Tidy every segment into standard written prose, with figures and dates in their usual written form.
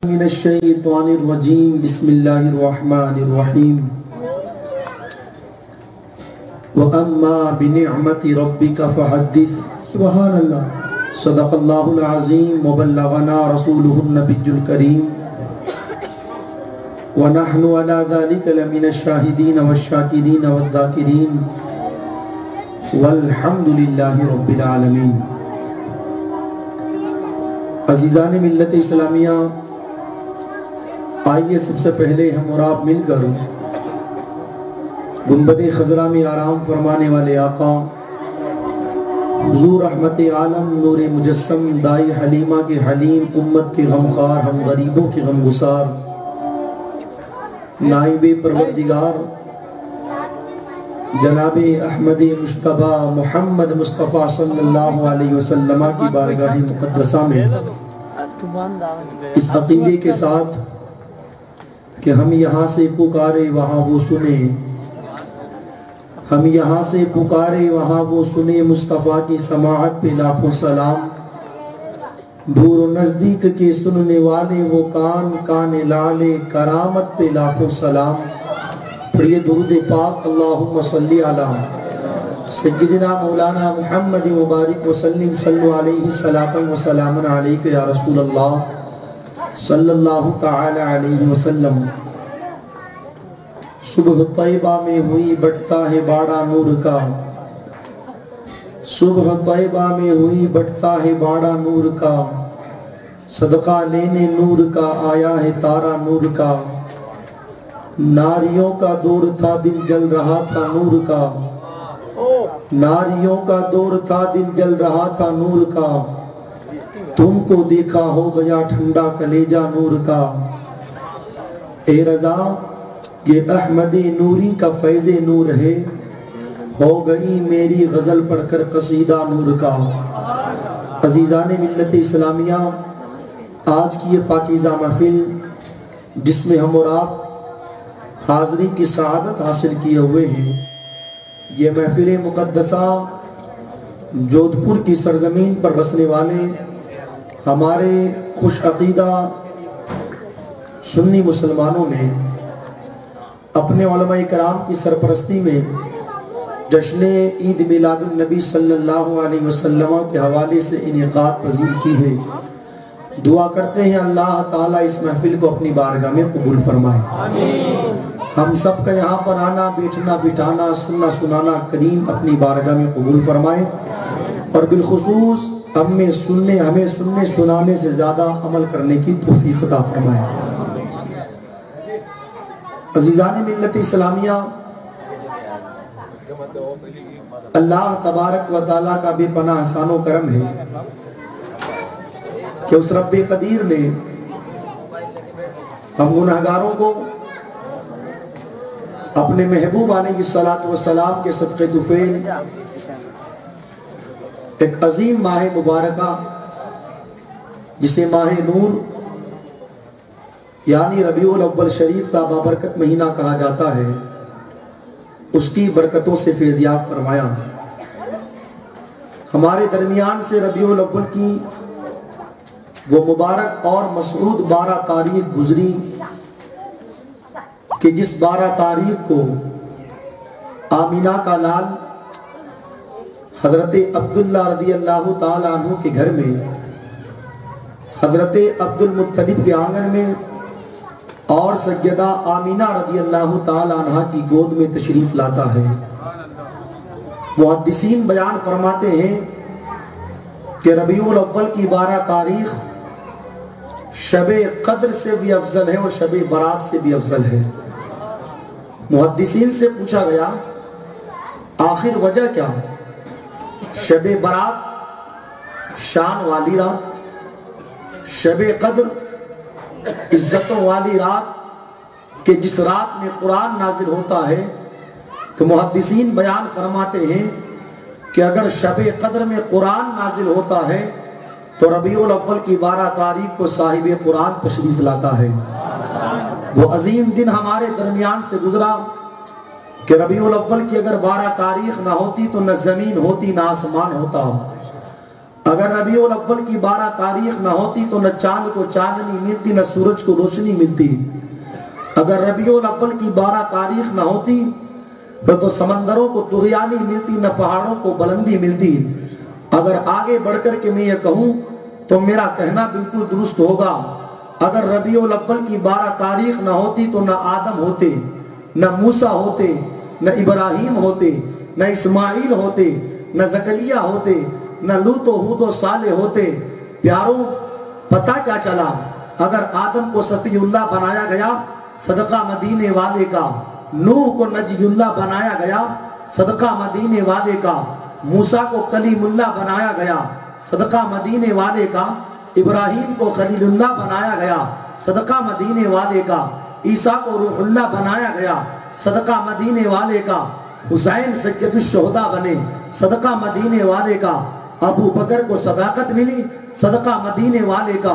من الشیطان الرجیم بسم اللہ الرحمن الرحیم وَأَمَّا بِنِعْمَةِ رَبِّكَ فَحَدِّثْ سبحان اللہ صدق اللہ العظیم وبلغنا رسولہ النبی الکریم وَنَحْنُ عَلَى ذَلِكَ لَمِنَ الشَّاهِدِينَ وَالشَّاكِرِينَ وَالذَّاكِرِينَ وَالْحَمْدُ لِلَّهِ رَبِّ الْعَالَمِينَ۔ عزیزان ملت اسلامیہ، آئیے سب سے پہلے ہم اور آپ مل کر گنبد خضرا میں آرام فرمانے والے آقا حضور رحمت عالم نور مجسم دائی حلیمہ کے حلیم، امت کے غمخوار، ہم غریبوں کے غمگسار، نائب پروردگار جناب احمد مجتبی محمد مصطفیٰ صلی اللہ علیہ وسلم کی بارگاہ مقدسہ میں اس عقیدے کے ساتھ کہ ہم یہاں سے پکارے وہاں وہ سنے، ہم یہاں سے پکارے وہاں وہ سنے، مصطفیٰ کی سماعت پہ لاکھوں سلام، دور و نزدیک کے سننے والے وہ کان کان لالے، کرامت پہ لاکھوں سلام۔ پڑھیے درود پاک، اللہم صلی علی سیدنا مولانا محمد مبارک وسلم، صلو علیہ صلاۃ و سلام علیک یا رسول اللہ صلی اللہ تعالی علیہ وسلم۔ صبح طیبہ میں ہوئی بٹتا ہے باڑا نور کا، صبح طیبہ میں ہوئی بٹتا ہے باڑا نور کا، صدقہ لینے نور کا آیا ہے تارا نور کا، ناریوں کا دور تھا دل جل رہا تھا نور کا، ناریوں کا دور تھا دل جل رہا تھا نور کا، تم کو دیکھا ہو گیا ٹھنڈا کلیجہ نور کا۔ اے رضا یہ احمد نوری کا فیض نور ہے، ہو گئی میری غزل پڑھ کر قصیدہ نور کا۔ عزیزان ملت اسلامیہ، آج کی یہ پاکیزہ محفل جس میں ہم اور آپ حاضری کی سعادت حاصل کیے ہوئے ہیں، یہ محفل مقدسہ جودھ پور کی سرزمین پر بسنے والے ہمارے خوش عقیدہ سنی مسلمانوں نے اپنے علماء کرام کی سرپرستی میں جشن عید میلاد النبی صلی اللہ علیہ وسلم کے حوالے سے انعقاد پذیر کی ہے۔ دعا کرتے ہیں اللہ تعالیٰ اس محفل کو اپنی بارگاہ میں قبول فرمائے۔ ہم سب کا یہاں پر آنا، بیٹھنا، بٹھانا، سننا، سنانا کریم اپنی بارگاہ میں قبول فرمائے، اور بالخصوص ہمیں سننے سنانے سے زیادہ عمل کرنے کی توفیق عطا فرمائے۔ عزیزان ملت اسلامیہ، اللہ تبارک و تعالیٰ کا بے پناہ احسان و کرم ہے کہ اس رب قدیر نے ہم گناہگاروں کو اپنے محبوب علیہ السلام کے صدقے طفیل ایک عظیم ماہ مبارکہ جسے ماہ نور یعنی ربیع الاول شریف کا بابرکت مہینہ کہا جاتا ہے، اس کی برکتوں سے فیضیاب فرمایا۔ ہمارے درمیان سے ربیع الاول کی وہ مبارک اور مسعود 12 تاریخ گزری کہ جس 12 تاریخ کو آمینہ کا لال حضرت عبداللہ رضی اللہ تعالیٰ عنہ کے گھر میں حضرت عبد المطلب کے آنگن میں اور سیدہ آمینہ رضی اللہ تعالیٰ عنہ کی گود میں تشریف لاتا ہے۔ محدثین بیان فرماتے ہیں کہ ربیع الاول کی 12 تاریخ شب قدر سے بھی افضل ہے اور شب برات سے بھی افضل ہے۔ محدثین سے پوچھا گیا آخر وجہ کیا؟ شب برات شان والی رات، شب قدر عزتوں والی رات کہ جس رات میں قرآن نازل ہوتا ہے، تو محدثین بیان فرماتے ہیں کہ اگر شب قدر میں قرآن نازل ہوتا ہے تو ربیع الاول کی 12 تاریخ کو صاحب قرآن تشریف لاتا ہے۔ وہ عظیم دن ہمارے درمیان سے گزرا کہ ربیع الاول کی اگر 12 تاریخ نہ ہوتی تو نہ زمین ہوتی نہ آسمان ہوتا، اگر ربیع الاول کی 12 تاریخ نہ ہوتی تو نہ چاند کو چاندنی ملتی نہ سورج کو روشنی ملتی. اگر ربیع الاول کی 12 تاریخ نہ ہوتی تو سمندروں کو طغیانی ملتی نہ پہاڑوں کو بلندی ملتی. اگر آگے بڑھ کر کے میں یہ کہوں تو میرا کہنا بالکل درست ہوگا. اگر ربیع الاول کی 12 تاریخ نہ ہوتی تو نہ آدم ہوتے, نہ موسیٰ ہوتے, نہ ابراہیم ہوتے, نہ اسماعیل ہوتے, نہ زکریا ہوتے, نہ لوط و ہود و صالح ہوتے. پیاروں, پتہ کیا چلا؟ اگر آدم کو صفی اللہ بنایا گیا صدقہ مدینے والے کا, نوح کو نجی اللہ بنایا گیا صدقہ مدینے والے کا, موسیٰ کو کلیم اللہ بنایا گیا صدقہ مدینے والے کا, ابراہیم کو خلیل اللہ بنایا گیا صدقہ مدینے والے کا, عیسیٰ کو روح اللہ بنایا گیا صدقہ مدینے والے کا, حسین سید الشہداء بنے صدقہ مدینے والے کا, ابو بکر کو صداقت ملی صدقہ مدینے والے کا,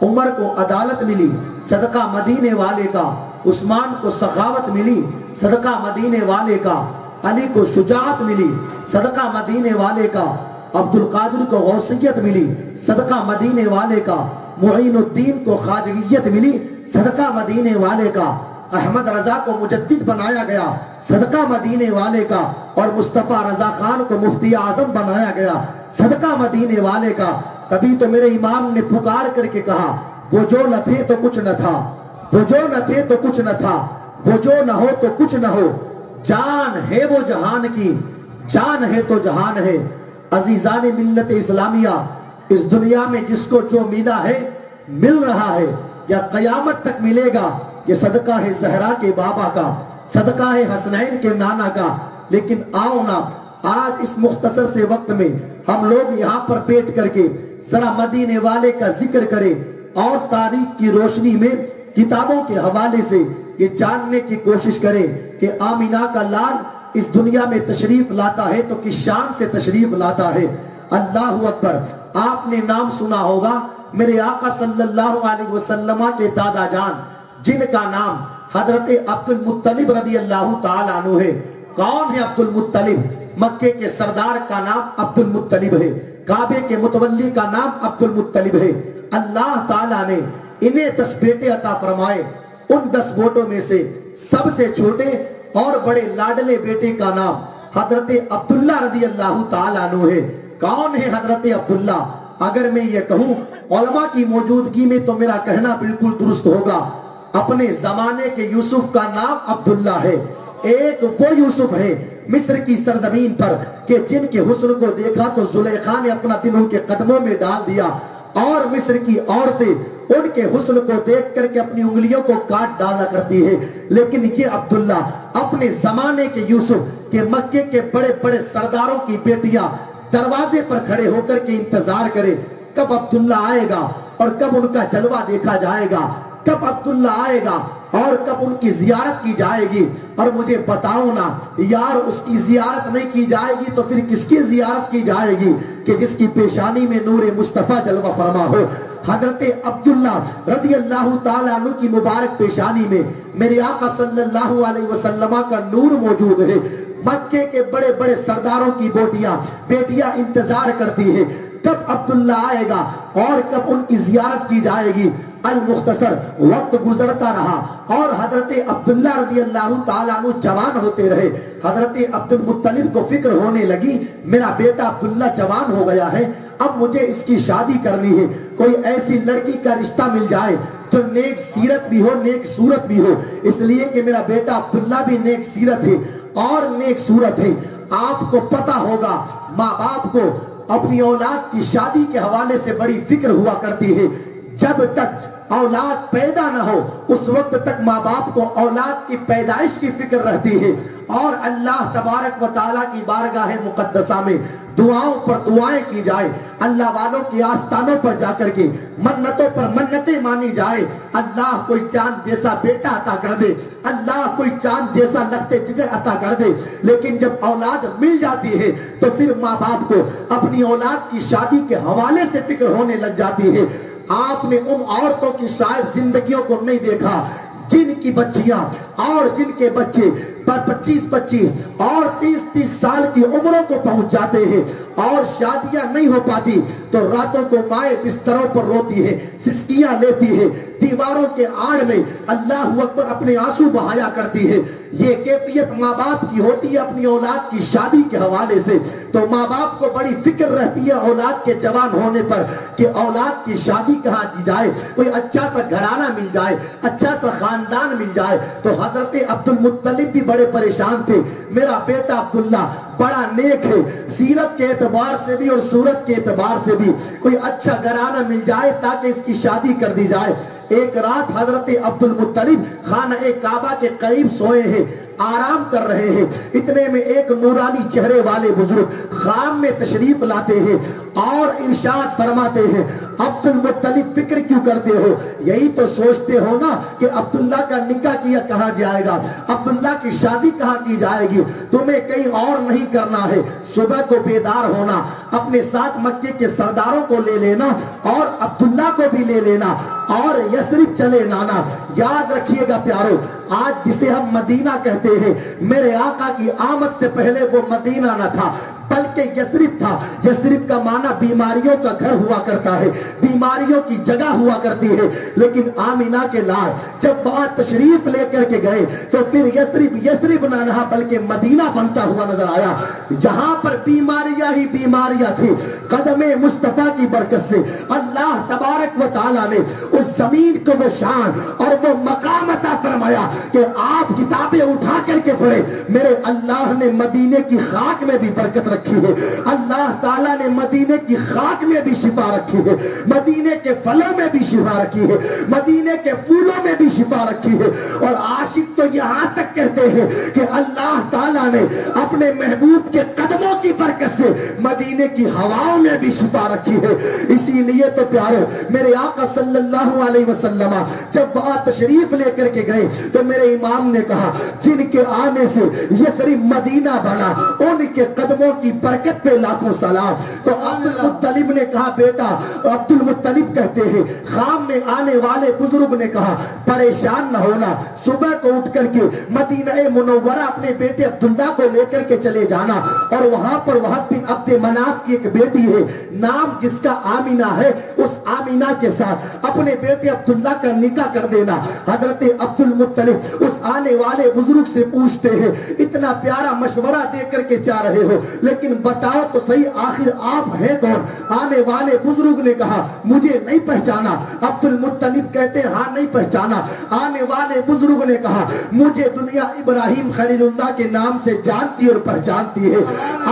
عمر کو عدالت ملی صدقہ مدینے والے کا, عثمان کو سخاوت ملی صدقہ مدینے والے کا, علی کو شجاعت ملی صدقہ مدینے والے کا, عبد القادر کو غوثیت ملی صدقہ مدینے والے کا, معین الدین کو خواجگیت ملی صدقہ مدینے والے کا, احمد رضا کو مجدد بنایا گیا صدقہ مدینے والے کا, اور مصطفیٰ رضا خان کو مفتی اعظم بنایا گیا صدقہ مدینے والے کا. تبھی تو میرے امام نے پکار کر کے کہا, وہ جو نہ تھے تو کچھ نہ تھا, وہ جو نہ تھے تو کچھ نہ تھا, وہ جو نہ ہو تو کچھ نہ ہو, جان ہے وہ جہان کی, جان ہے تو جہان ہے. عزیزان ملت اسلامیہ, اس دنیا میں جس کو جو ملا ہے مل رہا ہے یا قیامت تک ملے گا, یہ صدقہ ہے زہرا کے بابا کا, صدقہ ہے حسنین کے نانا کا. لیکن آؤ نا, آج اس مختصر سے وقت میں ہم لوگ یہاں پر بیٹھ کر کے ذرا مدینے والے کا ذکر کریں اور تاریخ کی روشنی میں کتابوں کے حوالے سے یہ جاننے کی کوشش کریں کہ آمینہ کا لال اس دنیا میں تشریف لاتا ہے تو کس شان سے تشریف لاتا ہے. اللہ اکبر. آپ نے نام سنا ہوگا میرے آقا صلی اللہ علیہ وسلم کے دادا جان, جن کا نام حضرت عبد المطلب رضی اللہ تعالیٰ عنہ ہے. کون ہے عبد المطلب؟ مکے کے سردار کا نام عبد المطلب ہے, کعبے کے متولی کا نام عبد المطلب ہے. اللہ تعالیٰ نے انہیں 10 بیٹے عطا فرمائے. ان 10 بیٹوں میں سے سب سے چھوٹے اور بڑے لاڈلے بیٹے کا نام حضرت عبداللہ رضی اللہ تعالیٰ عنہ ہے. کون ہے حضرت عبداللہ؟ اگر میں یہ کہوں علماء کی موجودگی میں تو میرا کہنا بالکل درست ہوگا. اپنے زمانے کے یوسف کا نام عبداللہ ہے. ایک وہ یوسف ہے مصر کی سرزمین پر کہ جن کے حسن کو دیکھا تو زلیخا نے اپنا دل ان کے قدموں میں ڈال دیا, اور مصر کی عورتیں ان کے حسن کو دیکھ کر کے اپنی انگلیوں کو کاٹ ڈالا کرتی ہے. لیکن یہ عبداللہ اپنے زمانے کے یوسف کہ مکے کے بڑے بڑے سرداروں کی بیٹیاں دروازے پر کھڑے ہو کر کے انتظار کرے کب عبداللہ آئے گا اور کب ان کا جلوہ دیکھا جائے گا, کب عبداللہ آئے گا اور کب ان کی زیارت کی جائے گی. اور مجھے بتاؤ نا یار, اس کی زیارت نہیں کی جائے گی تو پھر کس کی زیارت کی جائے گی کہ جس کی پیشانی میں نور مصطفیٰ جلوہ فرما ہو. حضرت عبداللہ رضی اللہ تعالیٰ عنہ کی مبارک پیشانی میں میرے آقا صلی اللہ علیہ وسلم کا نور موجود ہے. مکے کے بڑے بڑے سرداروں کی بیٹیاں انتظار کرتی ہیں کب عبداللہ آئے گا اور کب ان کی زیارت کی جائے گی. المختصر وقت گزرتا رہا اور حضرت عبداللہ رضی اللہ تعالیٰ عنہ جوان ہوتے رہے. حضرت عبد المطلب کو فکر ہونے لگی میرا بیٹا عبداللہ جوان ہو گیا ہے, اب مجھے اس کی شادی کرنی ہے. کوئی ایسی لڑکی کا رشتہ مل جائے جو نیک سیرت بھی ہو نیک صورت بھی ہو, اس لیے کہ میرا بیٹا عبداللہ بھی نیک سیرت ہے اور نیک صورت ہے. آپ کو پتا ہوگا ماں باپ کو اپنی اولاد کی شادی کے حوالے سے بڑی فکر ہوا کرتی ہے. جب تک اولاد پیدا نہ ہو اس وقت تک ماں باپ کو اولاد کی پیدائش کی فکر رہتی ہے, اور اللہ تبارک و تعالیٰ کی بارگاہ مقدسہ میں دعاؤں پر دعائیں کی جائے, اللہ والوں کی آستانوں پر جا کر کے منتوں پر منتیں مانی جائے. اللہ کوئی چاند جیسا بیٹا عطا کر دے, اللہ کوئی چاند جیسا لختے جگر عطا کر دے. لیکن جب اولاد مل جاتی ہے تو پھر ماں باپ کو اپنی اولاد کی شادی کے حوالے سے فکر ہونے لگ جاتی ہے. آپ نے ان عورتوں کی شاید زندگیوں کو نہیں دیکھا جن کی بچیاں اور جن کے بچے 25 اور 30 سال کی عمروں کو پہنچ جاتے ہیں اور شادیاں نہیں ہو پاتی, تو تو راتوں کو مائیں بستروں پر روتی ہے، سسکیاں لیتی ہے، دیواروں کے آڑ میں اللہ اکبر اپنے آنسو بہایا کرتی ہے۔ یہ کیفیت ماں باپ کی ہوتی ہے اپنی اولاد کی شادی کے حوالے سے۔ تو ماں باپ کو بڑی فکر رہتی ہے اولاد کے جوان ہونے پر کہ اولاد کی شادی کہاں کی جائے، کوئی اچھا سا گھرانہ مل جائے، اچھا سا خاندان مل جائے۔ تو حضرت عبد المطلب بھی بڑے پریشان تھے، میرا بیٹا عبداللہ بڑا نیک ہے، سیرت کے اعتبار سے بھی اور صورت کے اعتبار سے بھی، کوئی اچھا گھرانہ مل جائے تاکہ اس کی شادی کر دی جائے۔ ایک رات حضرت عبد المطلب خانہ کعبہ کے قریب سوئے ہیں، آرام کر رہے ہیں، اتنے میں ایک نورانی چہرے والے بزرگ خام میں تشریف لاتے ہیں اور ارشاد فرماتے ہیں، عبد المطلب فکر کیوں کرتے ہو؟ یہی تو سوچتے ہو نا کہ عبداللہ کا نکاح کیا کہاں جائے گا، عبداللہ کی شادی کہاں کی جائے گی، تمہیں کہیں اور نہیں کرنا ہے، صبح کو بیدار ہونا، اپنے ساتھ مکے کے سرداروں کو لے لینا اور عبداللہ کو بھی لے لینا اور یثرب چلے نانا۔ یاد رکھیے گا پیارو، آج جسے ہم مدینہ کہتے ہیں، میرے آقا کی آمد سے پہلے وہ مدینہ نہ تھا بلکہ یثرب تھا۔ یثرب کا معنی بیماریوں کا گھر ہوا کرتا ہے، بیماریوں کی جگہ ہوا کرتی ہے، لیکن آمینہ کے لال جب بات تشریف لے کر کے گئے تو پھر یثرب نہ رہا بلکہ مدینہ بنتا ہوا نظر آیا، جہاں پر بیماریاں ہی بیماریاں تھی۔ قدم مصطفیٰ کی برکت سے اللہ تبارک و تعالیٰ نے اس زمین کو وہ شان اور وہ مقام عطا فرمایا کہ آپ کتابیں اٹھا کر کے پڑھے، میرے اللہ نے مدینے کی خاک میں بھی برکت رکھی ہے، اللہ تعالیٰ نے مدینے کی خاک میں بھی شفا رکھی ہے، مدینے کے پھلوں میں بھی شفا رکھی ہے، مدینے کے پھولوں میں بھی شفا رکھی ہے۔ اور عاشق تو یہاں تک کہتے ہیں کہ اللہ تعالیٰ نے اپنے محبوب کے قدموں کی برکت سے مدینے کی ہواؤں میں بھی شفا رکھی ہے۔ اسی لیے تو پیارے میرے آقا صلی اللہ علیہ وسلم جب بات تشریف لے کر کے گئے تو میرے امام نے کہا، جن کے آنے سے یثرب مدینہ بنا ان کے قدموں کی برکت پہ لاکھوں سلام۔ تو عبد المطلب نے کہا، بیٹا عبد المطلب کہتے ہیں، خام میں آنے والے بزرگ نے کہا پریشان نہ ہونا، صبح کو اٹھ کر کے مدینہ منورہ اپنے بیٹے عبداللہ کو لے کر کے چلے جانا اور وہاں پر وہب بن عبد مناف کی ایک بیٹی ہے، نام جس کا آمینہ ہے، اس آمینہ کے ساتھ اپنے بیٹے عبداللہ کا نکاح کر دینا۔ حضرت عبد المطلب اس آنے والے بزرگ سے پوچھتے ہیں، اتنا پیارا مشورہ دے کر کے جا رہے ہو لیکن بتاؤ تو صحیح آخر آپ ہیں کون؟ آنے والے بزرگ نے کہا مجھے نہیں پہچانا۔ عبد المطلب کہتے ہیں ہاں نہیں پہچانا۔ آنے والے بزرگ نے کہا مجھے دنیا ابراہیم خلیل اللہ کے نام سے جانتی اور پہچانتی ہے۔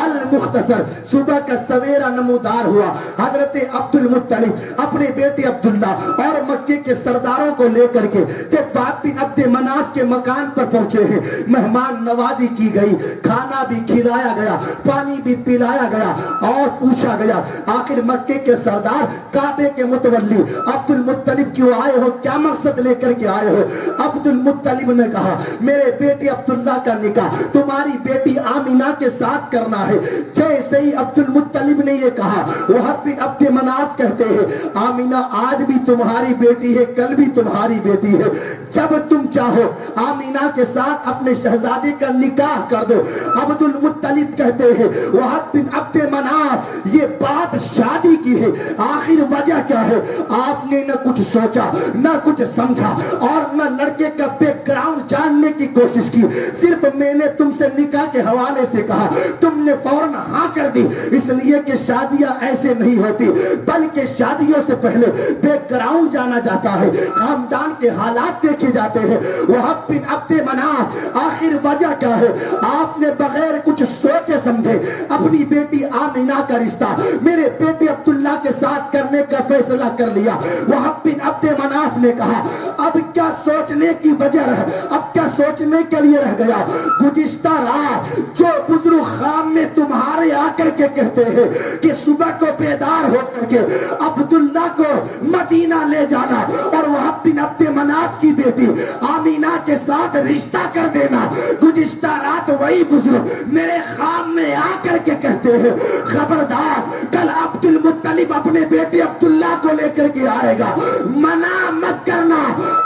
المختصر صبح کا سویرا نمودار ہوا، حضرت عبد المطلب اپنے بیٹے عبداللہ اور مکے کے سرداروں کو لے کر کے جب باپ بن عبد مناف کے مکان پر پہنچے ہیں، مہمان نوازی کی گئی، کھانا بھی کھلایا گیا، پانی بھی پلایا گیا اور پوچھا گیا آخر مکے کے سردار کعبے کے متولی عبد المطلب کیوں آئے ہو، کیا مقصد لے کر کے آئے ہو؟ عبد المطلب نے کہا میرے بیٹے عبداللہ کا نکاح تمہاری بیٹی آمینہ کے ساتھ کرنا ہے۔ جیسے ہی عبد المطلب نے یہ کہا وہب بن عبد مناف کہتے ہیں آمینہ آج بھی تمہاری بیٹی ہے، کل بھی تمہاری بیٹی ہے، جب تم چاہو آمینہ کے ساتھ اپنے شہزادے کا نکاح کر دو۔ عبد المطلب کہتے ہیں وہب بن عبد مناف یہ بات شادی کی ہے، آخر وجہ کیا ہے؟ آپ نے نہ کچھ سوچا نہ کچھ سمجھا اور نہ لڑکے کا بیک گراؤنڈ جاننے کی کوشش کی، صرف میں نے تم سے نکاح کے حوالے سے کہا، تم نے فوراً ہاں کر دی، اس لیے کہ شادیاں ایسے نہیں ہوتی بلکہ شادیوں سے پہلے بیک گراؤنڈ جانا جاتا ہے، خاندان کے حالات دیکھے جاتے ہیں۔ وہب بن عبد مناف آخر وجہ کیا ہے؟ آپ نے بغیر کچھ سوچے سمجھے اپنی بیٹی آمینہ کا رشتہ میرے بیٹے عبداللہ کے ساتھ کرنے کا فیصلہ کر لیا۔ وہب بن عبد مناف نے کہا اب کیا سوچنے کی وجہ رہ، اب کیا سوچنے کے لیے رہ گیا؟ گزشتہ رات جو بزرگ خام میں تمہارے آ کر کے کہتے ہیں کہ صبح کو بیدار ہو کر کے عبداللہ کو مدینہ لے جانا اور وہب بن عبد مناف کی بیٹی آمینہ کے ساتھ رشتہ کر دینا، گزشتہ رات وہی بزرگ میرے خام میں آ کر کے کہتے ہیں خبردار کل عبد المطلب اپنے بیٹے عبداللہ کو لے کر کے آئے گا، منع مت کرنا،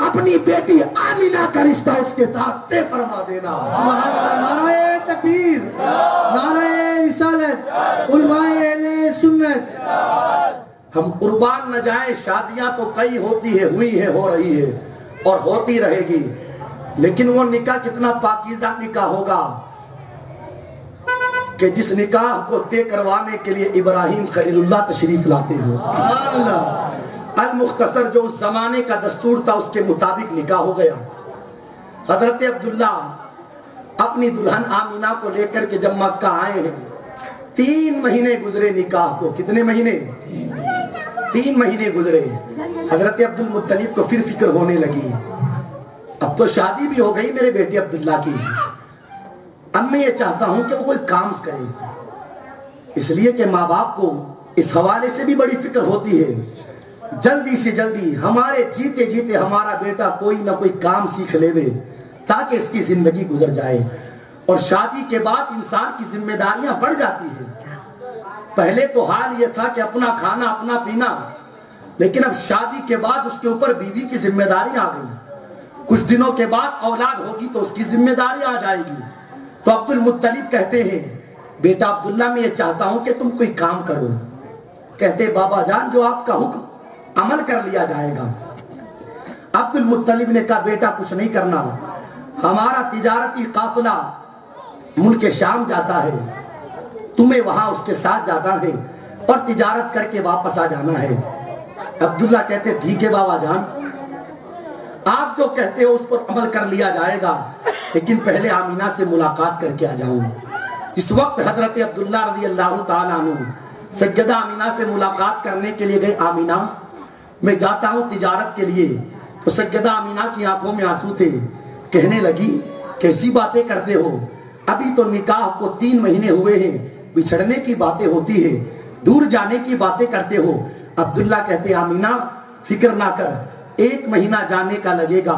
اپنی بیٹی آمینہ کا رشتہ اس کے ساتھ طے فرما دینا۔ نعرہ تکبیر، نعرہ رسالت، علماء اہل سنت۔ ہم قربان نہ جائیں، شادیاں تو کئی ہوتی ہے، ہوئی ہے، ہو رہی ہے اور ہوتی رہے گی، لیکن وہ نکاح کتنا پاکیزہ نکاح ہوگا کہ جس نکاح کو طے کروانے کے لیے ابراہیم خلیل اللہ تشریف لاتے ہو۔ المختصر جو اس زمانے کا دستور تھا اس کے مطابق نکاح ہو گیا۔ حضرت عبداللہ اپنی دلہن آمینہ کو لے کر کے جب مکہ آئے ہیں، 3 مہینے گزرے نکاح کو۔ کتنے مہینے؟ 3 مہینے گزرے۔ حضرت عبدالمطلب کو پھر فکر ہونے لگی، اب تو شادی بھی ہو گئی میرے بیٹے عبداللہ کی، اب میں یہ چاہتا ہوں کہ وہ کوئی کام کرے، اس لیے کہ ماں باپ کو اس حوالے سے بھی بڑی فکر ہوتی ہے، جلدی سے جلدی ہمارے جیتے جیتے ہمارا بیٹا کوئی نہ کوئی کام سیکھ لے تاکہ اس کی زندگی گزر جائے۔ اور شادی کے بعد انسان کی ذمہ داریاں بڑھ جاتی ہیں۔ پہلے تو حال یہ تھا کہ اپنا کھانا اپنا پینا، لیکن اب شادی کے بعد اس کے اوپر بیوی کی ذمہ داریاں آ گئی، کچھ دنوں کے بعد اولاد ہوگی تو اس کی ذمہ داریاں آ جائے گی۔ تو عبدالمطلب کہتے ہیں بیٹا عبداللہ میں یہ چاہتا ہوں کہ تم کوئی کام کرو۔ کہتے بابا جان جو آپ کا حکم عمل کر لیا جائے گا۔ عبدالمطلب نے کہا بیٹا کچھ نہیں کرنا، ہمارا تجارتی قافلہ ملک شام جاتا ہے، تمہیں وہاں اس کے ساتھ جانا ہے اور تجارت کر کے واپس آ جانا ہے۔ عبداللہ کہتے ٹھیک ہے بابا جان، آپ جو کہتے ہو اس پر عمل کر لیا جائے گا، لیکن پہلے آمینہ سے ملاقات کر کے آ جاؤں۔ اس وقت حضرت عبداللہ رضی اللہ تعالیٰ عنہ سیدہ آمینہ سے ملاقات کرنے کے لیے گئے۔ آمینہ میں جاتا ہوں تجارت کے لیے۔ تو سیدہ آمینہ کی آنکھوں میں آنسو تھے، کہنے لگی کیسی باتیں کرتے ہو، ابھی تو نکاح کو 3 مہینے ہوئے ہیں، بچھڑنے کی باتیں ہوتی ہے، دور جانے کی باتیں کرتے ہو۔ عبداللہ کہتے آمینہ فکر نہ کر، 1 مہینہ جانے کا لگے گا،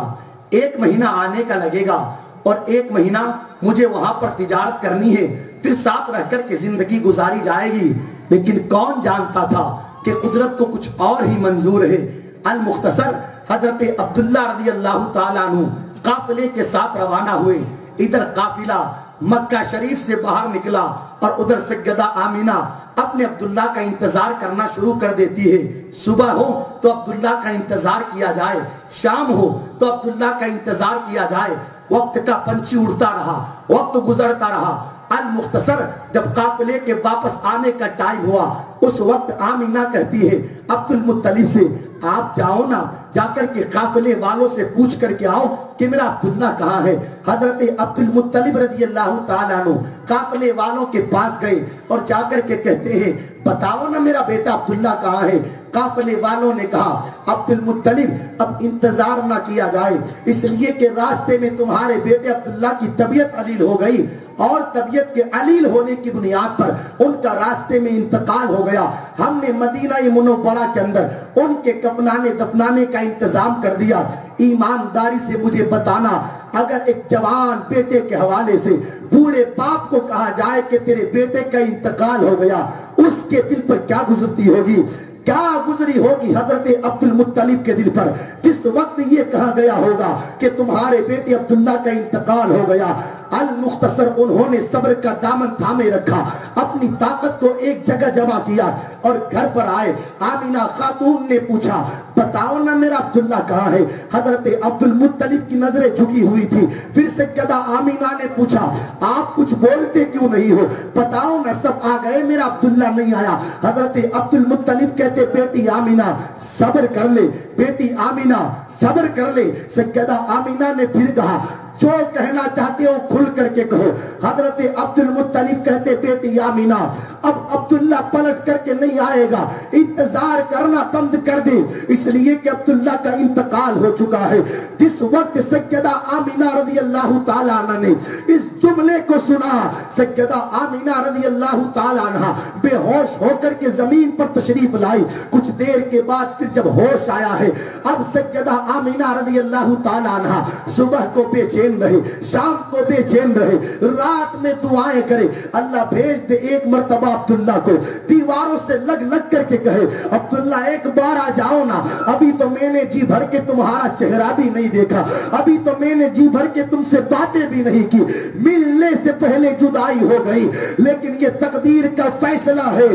1 مہینہ آنے کا لگے گا، اور 1 مہینہ مجھے وہاں پر تجارت کرنی ہے، پھر ساتھ رہ کر کے زندگی گزاری جائے گی۔ لیکن کون جانتا تھا کہ قدرت کو کچھ اور ہی منظور ہے۔ المختصر حضرت عبداللہ رضی اللہ تعالیٰ عنہ قافلے کے ساتھ روانہ ہوئے۔ ادھر قافلہ مکہ شریف سے باہر نکلا اور ادھر سیدہ آمینہ اپنے عبداللہ کا انتظار کرنا شروع کر دیتی ہے۔ صبح ہو تو عبداللہ کا انتظار کیا جائے، شام ہو تو عبداللہ کا انتظار کیا جائے۔ وقت کا پنچھی اڑتا رہا، وقت گزرتا رہا۔ المختصر جب قافلے کے واپس آنے کا ٹائم ہوا، اس وقت آمینہ کہتی ہے عبدالمطلب سے آپ جاؤ نا، جا کر کے قافلے والوں سے پوچھ کر کے آؤ کہ میرا عبداللہ کہاں ہے۔ حضرت عبدالمطلب رضی اللہ تعالیٰ عنہ قافلے والوں کے پاس گئے اور جا کر کے کہتے ہیں بتاؤ نا میرا بیٹا عبداللہ کہاں ہے۔ قافلے والوں نے کہا عبدالمطلب اب انتظار نہ کیا جائے، اس لیے کہ راستے میں تمہارے بیٹے عبداللہ کی طبیعت علیل ہو گئی، اور طبیعت کے علیل ہونے کی بنیاد پر ان کا راستے میں انتقال ہو گیا۔ ہم نے مدینہ منورہ کے اندر ان کے کفنانے دفنانے کا انتظام کر دیا۔ ایمانداری سے مجھے بتانا، اگر ایک جوان بیٹے کے حوالے سے بوڑھے باپ کو کہا جائے کہ تیرے بیٹے کا انتقال ہو گیا، اس کے دل پر کیا گزرتی ہوگی، کیا گزری ہوگی حضرت عبدالمطلب کے دل پر جس وقت یہ کہا گیا ہوگا کہ تمہارے بیٹے عبداللہ کا انتقال ہو گیا۔ المختصر انہوں نے صبر کا دامن تھامے رکھا، اپنی طاقت کو ایک جگہ جمع کیا اور گھر پر آئے۔ آمینہ خاتون نے پوچھا بتاؤ نا میرا عبداللہ کہاں ہے۔ حضرت عبدالمطلب کی نظریں جھکی ہوئی تھی۔ پھر سیدہ آمینہ نے پوچھا آپ کچھ بولتے کیوں نہیں ہو، بتاؤ نا سب آ گئے میرا عبداللہ نہیں آیا۔ حضرت عبدالمطلب کہتے بیٹی آمینہ صبر کر لے، بیٹی آمینہ صبر کر لے۔ سیدہ آمینہ نے پھر کہا جو کہنا چاہتے ہو کھل کر کے کہو۔ حضرت عبدالمطلب کہتے بیٹی آمینہ اب عبداللہ پلٹ کر کے نہیں آئے گا، انتظار کرنا بند کر دے، اس لیے کہ عبداللہ کا انتقال ہو چکا ہے۔ جس وقت سیدہ آمینہ رضی اللہ تعالیٰ عنہ نے اس جملے کو سنا، سیدہ آمینہ رضی اللہ تعالیٰ عنہ بے ہوش ہو کر کے زمین پر تشریف لائی۔ کچھ دیر کے بعد پھر جب ہوش آیا ہے، اب سیدہ آمینہ رضی اللہ تعالیٰ عنہ صبح کو بے چین رہے، شام کو بے چین رہے، رات میں دعائیں کرے اللہ بھیج دے ایک مرتبہ عبداللہ کو دیواروں سے لگ لگ کر کے کہے عبداللہ ایک بار آ جاؤ نا، ابھی تو میں نے جی بھر کے تمہارا چہرہ بھی نہیں دیکھا، ابھی تو میں نے جی بھر کے تم سے باتیں بھی نہیں کی، مل ملنے سے پہلے جدائی ہو گئی، لیکن یہ تقدیر کا فیصلہ ہے،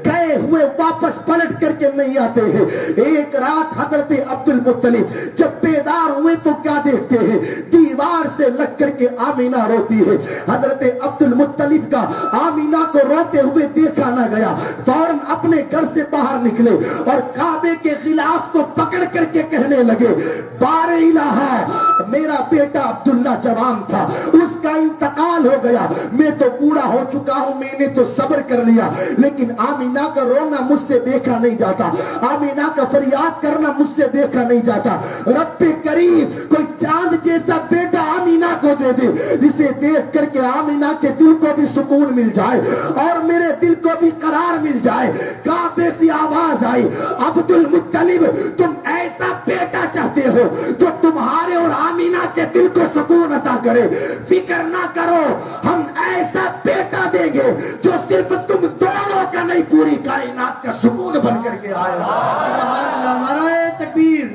گئے ہوئے واپس پلٹ کر کے نہیں آتے ہیں۔ ایک رات حضرت عبد المطلب جب بیدار ہوئے تو کیا دیکھتے ہیں؟ دیوار سے لگ کر کے آمینہ روتی ہے۔ حضرت عبد المطلب کا آمینہ کو روتے ہوئے دیکھا نہ گیا، فوراً اپنے گھر سے باہر نکلے اور کعبے کے غلاف کو پکڑ کر کے کہنے لگے، بار الہ، میرا بیٹا عبداللہ جوان تھا، اس کا انتقال ہو گیا، میں تو بوڑھا ہو چکا ہوں، میں نے تو صبر کر لیا، لیکن آمینہ کا رونا مجھ سے دیکھا نہیں جاتا، آمینہ کا فریاد کرنا مجھ سے دیکھا نہیں جاتا۔ رب کریم کوئی چاند جیسا بیٹا آمینہ کو دے دے، جسے دیکھ کر کے آمینہ کے دل کو بھی سکون مل جائے اور میرے دل کو بھی قرار مل جائے۔ کعبے سے آواز آئی، عبد المطلب تم ایسا بیٹا چاہتے ہو جو تمہارے اور آمینہ کے دل کو سکون عطا کرے، فکر نہ کرو، ہم ایسا بیٹا دیں گے جو صرف تم دونوں کا نہیں پوری کائنات کا سکون بن کر کے آئے گا۔ نعرہ تکبیر،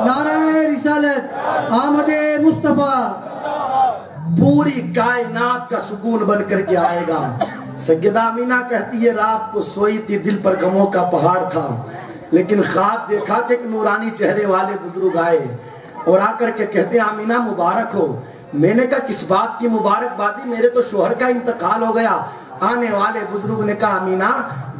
نعرہ رسالت، آمد مصطفیٰ، پوری کائنات کا سکون بن کر کے آئے گا۔ سیدہ آمینہ کہتی ہے رات کو سوئی تھی، دل پر غموں کا پہاڑ تھا، لیکن خواب دیکھا کہ ایک نورانی چہرے والے بزرگ آئے اور آ کر کے کہتے ہیں آمینہ مبارک ہو۔ میں نے کہا کس بات کی مبارکبادی، میرے تو شوہر کا انتقال ہو گیا۔ آنے والے بزرگ نے کہا آمینہ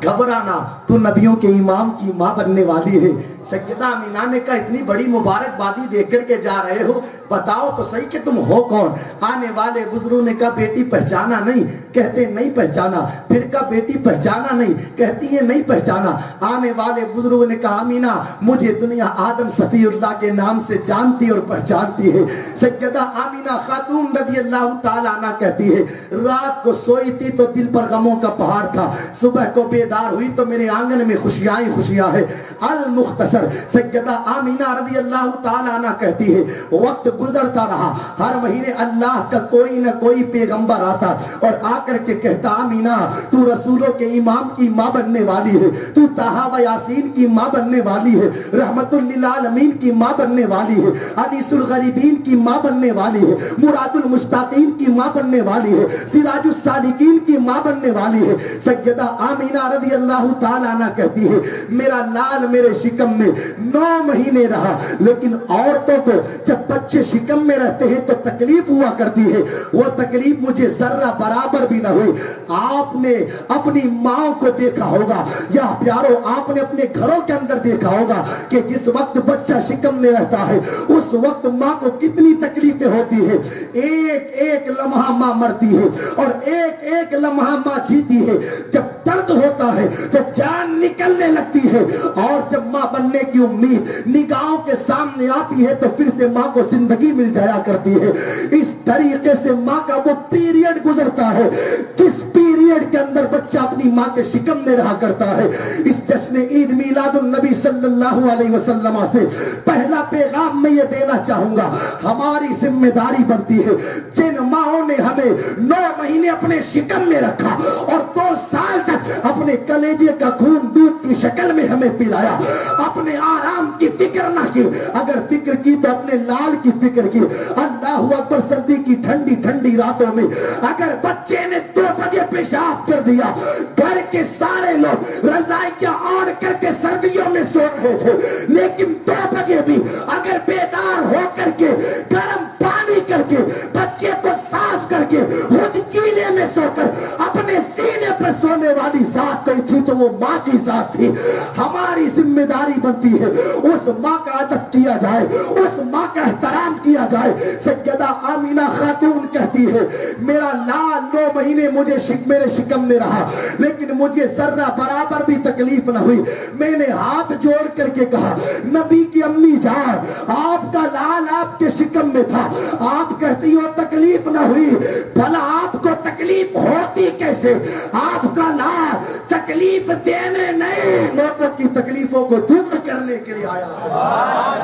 گھبرانا، تو نبیوں کے امام کی ماں بننے والی ہے۔ سیدہ آمینہ نے کہا اتنی بڑی مبارکبادی دیکھ کر کے جا رہے ہو، بتاؤ تو صحیح کہ تم ہو کون؟ آنے والے بزرگ نے کہا بیٹی پہچانا نہیں؟ کہتے نہیں پہچانا۔ پھر کہا بیٹی پہچانا نہیں؟ کہتی ہے نہیں پہچانا۔ آنے والے بزرگ نے کہا آمینہ مجھے دنیا آدم صفی اللہ کے نام سے جانتی اور پہچانتی ہے۔ سیدہ آمینہ خاتون رضی اللہ تعالیٰ عنہ کہتی ہے رات کو سوئی تھی تو دل پر غموں کا پہاڑ تھا، صبح کو بیدار ہوئی تو میرے آنگن میں خوشیاں ہی خوشیاں ہے۔ المختصر سیدہ آمینہ رضی اللہ تعالیٰ عنہ کہتی ہے وقت گزرتا رہا، ہر مہینے اللہ کا کوئی نہ کوئی پیغمبر آتا اور آ کر کے کہتا آمینہ تو رسولوں کے امام کی ماں بننے والی ہے، تو طٰہٰ و یاسین کی ماں بننے والی ہے، رحمت للعالمین کی ماں بننے والی ہے، انیس الغریبین کی ماں بننے والی ہے، مراد المشتاقین کی ماں بننے والی ہے، سراج السالکین کی ماں بننے والی ہے۔ سیدہ آمینہ رضی اللہ تعالیٰ عنہ کہتی ہے میرا لال میرے شکم میں 9 مہینے رہا، لیکن عورتوں کو جب بچے شکم میں رہتے ہیں تو تکلیف ہوا کرتی ہے، وہ تکلیف مجھے ذرہ برابر بھی نہ ہوئی۔ آپ نے اپنی ماں کو دیکھا ہوگا یا پیارو آپ نے اپنے گھروں کے اندر دیکھا ہوگا کہ جس وقت بچہ شکم میں رہتا ہے اس وقت ماں کو کتنی تکلیفیں ہوتی ہے، ایک ایک لمحہ ماں مرتی ہے اور ایک ایک لمحہ ماں جیتی ہے۔ جب درد ہوتا ہے تو جان نکلنے لگتی ہے اور جب ماں بننے کی امید نگاہوں کے سامنے آتی ہے تو پھر سے ماں کو زندگی مل جایا کرتی ہے۔ اس طریقے سے ماں کا وہ پیریڈ گزرتا ہے جس پیریڈ کے اندر بچہ اپنی ماں کے شکم میں رہا کرتا ہے۔ اس جشن عید میلاد النبی صلی اللہ علیہ وسلم سے پہلا پیغام میں یہ دینا چاہوں گا، ہماری ذمہ داری بنتی ہے جن ماں نے ہمیں 9 مہینے اپنے شکم میں رکھا اور 2 سال تک اپنے کلیجے کا خون دودھ کی شکل میں ہمیں پلایا، اپنے آرام کی فکر نہ کی، اگر فکر کی تو اپنے لال کی فکر کی۔ اللہ اکبر، سردی کی ٹھنڈی ٹھنڈی راتوں میں اگر بچے نے 2 بجے پیشاب کر دیا، گھر کے سارے لوگ رضائیاں اوڑھ کر کے سردیوں میں سو رہے تھے، لیکن 2 بجے بھی اگر بیدار ہو کر کے گرم پانی کر کے بچے کو صاف کر کے خود کیلے میں سو کر اپنے سینے پر سونے والی ذات کوئی تھی تو وہ ماں کی ذات تھی۔ ہماری ذمہ داری بنتی ہے اس ماں کا ادب کیا جائے، اس ماں کا احترام کیا جائے۔ سیدہ آمینہ خاتون کہتی ہے میرا لال 9 مہینے مجھے میرے شکم میں رہا، لیکن مجھے ذرہ برابر بھی تکلیف نہ ہوئی۔ میں نے ہاتھ جوڑ کر کے کہا نبی کی امی جان آپ کا لال آپ کے شکم میں تھا، آپ کہتی ہو تکلیف نہ ہوئی، بھلا آپ کو تکلیف ہوتی کیسے؟ آپ کا لال تکلیف دینے نہیں، لوگوں کی تکلیفوں کو دور کرنے کے لیے آیا ہے۔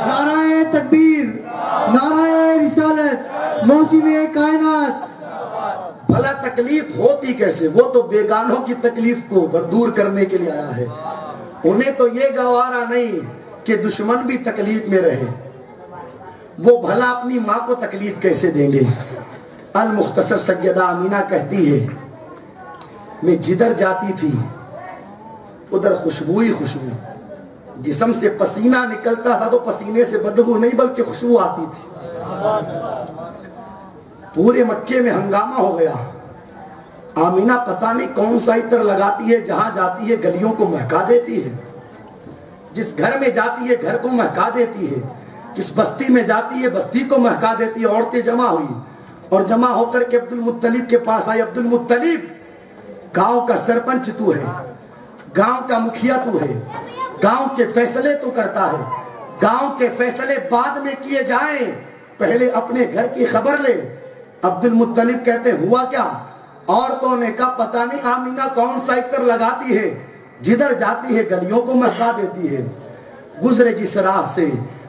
نعرہ تکبیر، نعرہ رسالت، محسن کائنات۔ بھلا تکلیف ہوتی کیسے؟ وہ تو بیگانوں کی تکلیف کو دور کرنے کے لیے آیا ہے۔ انہیں تو یہ گوارا نہیں کہ دشمن بھی تکلیف میں رہے، وہ بھلا اپنی ماں کو تکلیف کیسے دیں گے؟ المختصر سیدہ آمینہ کہتی ہے میں جدھر جاتی تھی ادھر خوشبو ہی خوشبو، جسم سے پسینہ نکلتا تھا تو پسینے سے بدبو نہیں بلکہ خوشبو آتی تھی۔ پورے مکے میں ہنگامہ ہو گیا، آمینہ پتہ نہیں کون سا عطر لگاتی ہے، جہاں جاتی ہے گلیوں کو مہکا دیتی ہے، جس گھر میں جاتی ہے گھر کو مہکا دیتی ہے، جس بستی میں جاتی ہے بستی کو مہکا دیتی ہے۔ عورتیں جمع ہوئی اور جمع ہو کر کے عبد المطلب کے پاس آئی۔ عبد المطلب، گاؤں کا سرپنچ تو ہے، گاؤں کا مکھیا تو ہے، گاؤں کے فیصلے تو کرتا ہے، گاؤں کے فیصلے بعد میں کیے جائیں، پہلے اپنے گھر کی خبر لے۔ عبد المطلب کہتے ہوا کیا؟ عورتوں نے کہا پتہ نہیں آمینہ کون سا عطر لگاتی ہے، جدھر جاتی ہے گلیوں کو مہکا دیتی ہے۔ گزرے جس راہ سے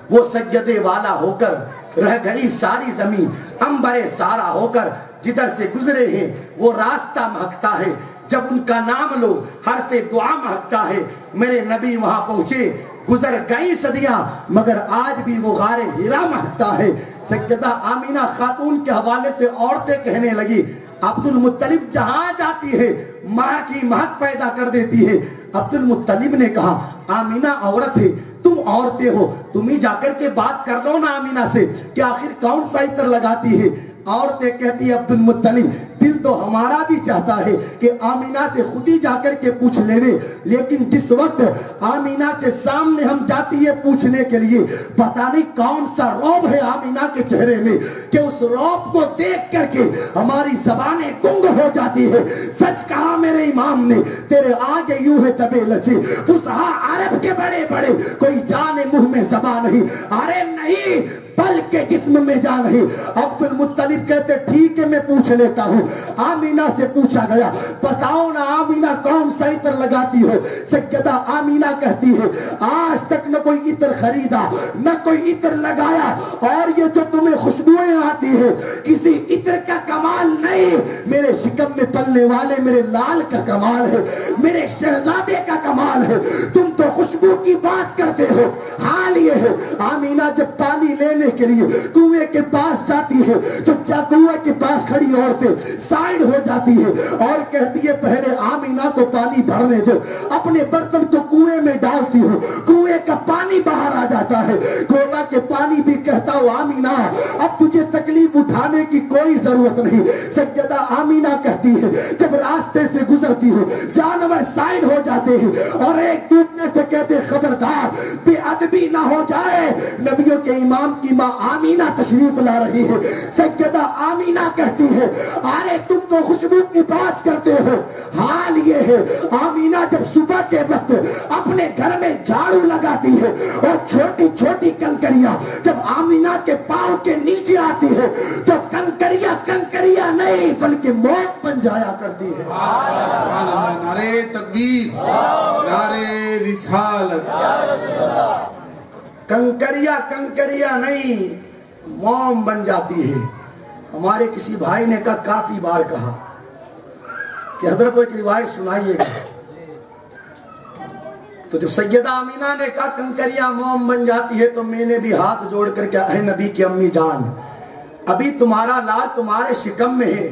وہ سجدے والا ہو کر، رہ گئی ساری زمین عنبر سارا ہو کر، جدھر سے گزرے ہیں وہ راستہ مہکتا ہے، جب ان کا نام لو حرف دعا مہکتا ہے۔ میرے نبی وہاں پہنچے، گزر گئی صدیاں مگر آج بھی وہ غار ہیرا مہکتا ہے۔ سیدہ آمینہ خاتون کے حوالے سے عورتیں کہنے لگی عبد المطلب جہاں جاتی ہے ماں کی مہک پیدا کر دیتی ہے۔ عبد المطلب نے کہا آمینہ عورت ہے، تم عورتیں ہو، تم ہی جا کر کے بات کر لو نا آمینہ سے کہ آخر کون سا عطر لگاتی ہے۔ عورتیں کہتی ہے عبد المطلب دل تو ہمارا بھی چاہتا ہے کہ آمینہ سے خود ہی جا کر کے پوچھ لینے، لیکن جس وقت آمینہ کے سامنے ہم جاتی ہے پوچھنے کے لیے، پتہ نہیں کون سا رعب ہے آمینہ کے چہرے میں کہ اس رعب کو دیکھ کر کے ہماری زبانیں گنگ ہو جاتی ہے۔ سچ کہا میرے امام نے، تیرے آگے یوں ہے تبے لچے فصحا عرب کے بڑے بڑے، کوئی جانے منہ میں زبان نہیں، ارے نہیں بلکہ جسم میں جان ہے۔ عبد المطلب کہتے ٹھیک ہے میں پوچھ لیتا ہوں۔ آمینہ سے پوچھا گیا بتاؤ نا آمینہ کون سا عطر لگاتی ہو؟ سیدہ آمینہ کہتی ہے آج تک نہ کوئی عطر خریدا نہ کوئی عطر لگایا، اور یہ جو تمہیں خوشبوئیں آتی ہے کسی عطر کا کمال نہیں، میرے شکم میں پلنے والے میرے لال کا کمال ہے، میرے شہزادے کا کمال ہے۔ تم تو خوشبو کی بات کرتے ہو۔ حال یہ ہے آمینہ جب پانی لینے کے لیے کنویں کے پاس جاتی ہے تو کنویں کے پاس کھڑی عورتیں سائیڈ ہو جاتی ہے اور کہتی ہے پہلے آمینہ کو پانی بھرنے دو، اپنے برتن کو کنویں میں ڈالتی ہوں، کنویں کا پانی باہر آ جاتا ہے، گویا کہ پانی بھی کہتا ہو آمینہ اب تجھے تکلیف اٹھانے کی کوئی ضرورت نہیں۔ سیدہ آمینہ کہتی ہے جب راستے سے گزرتی ہوں جانور سائیڈ ہو جاتے ہیں اور ایک دوسرے سے کہتے خبردار بے ادبی نہ ہو جائے، نبیوں کے امام کی ماں آمینہ تشریف لا رہی ہے۔ سیدہ آمینہ کہتی ہے ارے تم تو خوشبو کی بات کرتے ہو۔ حال یہ ہے آمینہ جب صبح کے وقت اپنے گھر میں جھاڑو لگاتی ہے اور چھوٹی چھوٹی کنکریاں جب آمینہ کے پاؤں کے نیچے آتی ہے تو کنکریاں نہیں بلکہ موت بن جایا کرتی ہے۔ نعرے تکبیر، نعرے رسالت۔ کنکریاں نہیں موم بن جاتی ہے۔ ہمارے کسی بھائی نے کہا کافی بار کہا کہ حضرت کو ایک روایت سنائیے گا، تو جب سیدہ آمینہ نے کہا کنکریاں موم بن جاتی ہے تو میں نے بھی ہاتھ جوڑ کر کے اے نبی کی امی جان ابھی تمہارا لال تمہارے شکم میں ہے،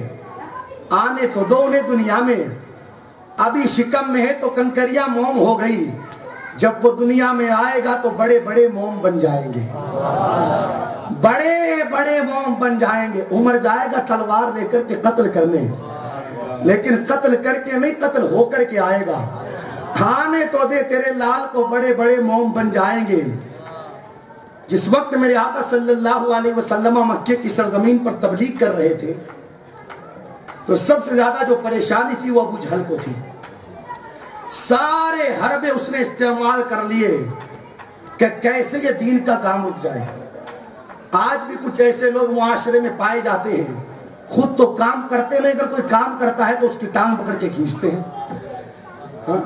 آنے تو دو انہیں دنیا میں، ابھی شکم میں ہے تو کنکریاں موم ہو گئی، جب وہ دنیا میں آئے گا تو بڑے بڑے موم بن جائیں گے، بڑے بڑے موم بن جائیں گے۔ عمر جائے گا تلوار لے کر کے قتل کرنے، لیکن قتل کر کے نہیں قتل ہو کر کے آئے گا۔ آنے تو دے تیرے لال کو بڑے بڑے موم بن جائیں گے۔ جس وقت میرے آقا صلی اللہ علیہ وسلم مکے کی سرزمین پر تبلیغ کر رہے تھے تو سب سے زیادہ جو پریشانی تھی وہ ابو جہل کو تھی۔ سارے حربے اس نے استعمال کر لیے کہ کیسے یہ دین کا کام رک جائے۔ آج بھی کچھ ایسے لوگ معاشرے میں پائے جاتے ہیں خود تو کام کرتے نہیں، اگر کوئی کام کرتا ہے تو اس کی ٹانگ پکڑ کے کھینچتے ہیں۔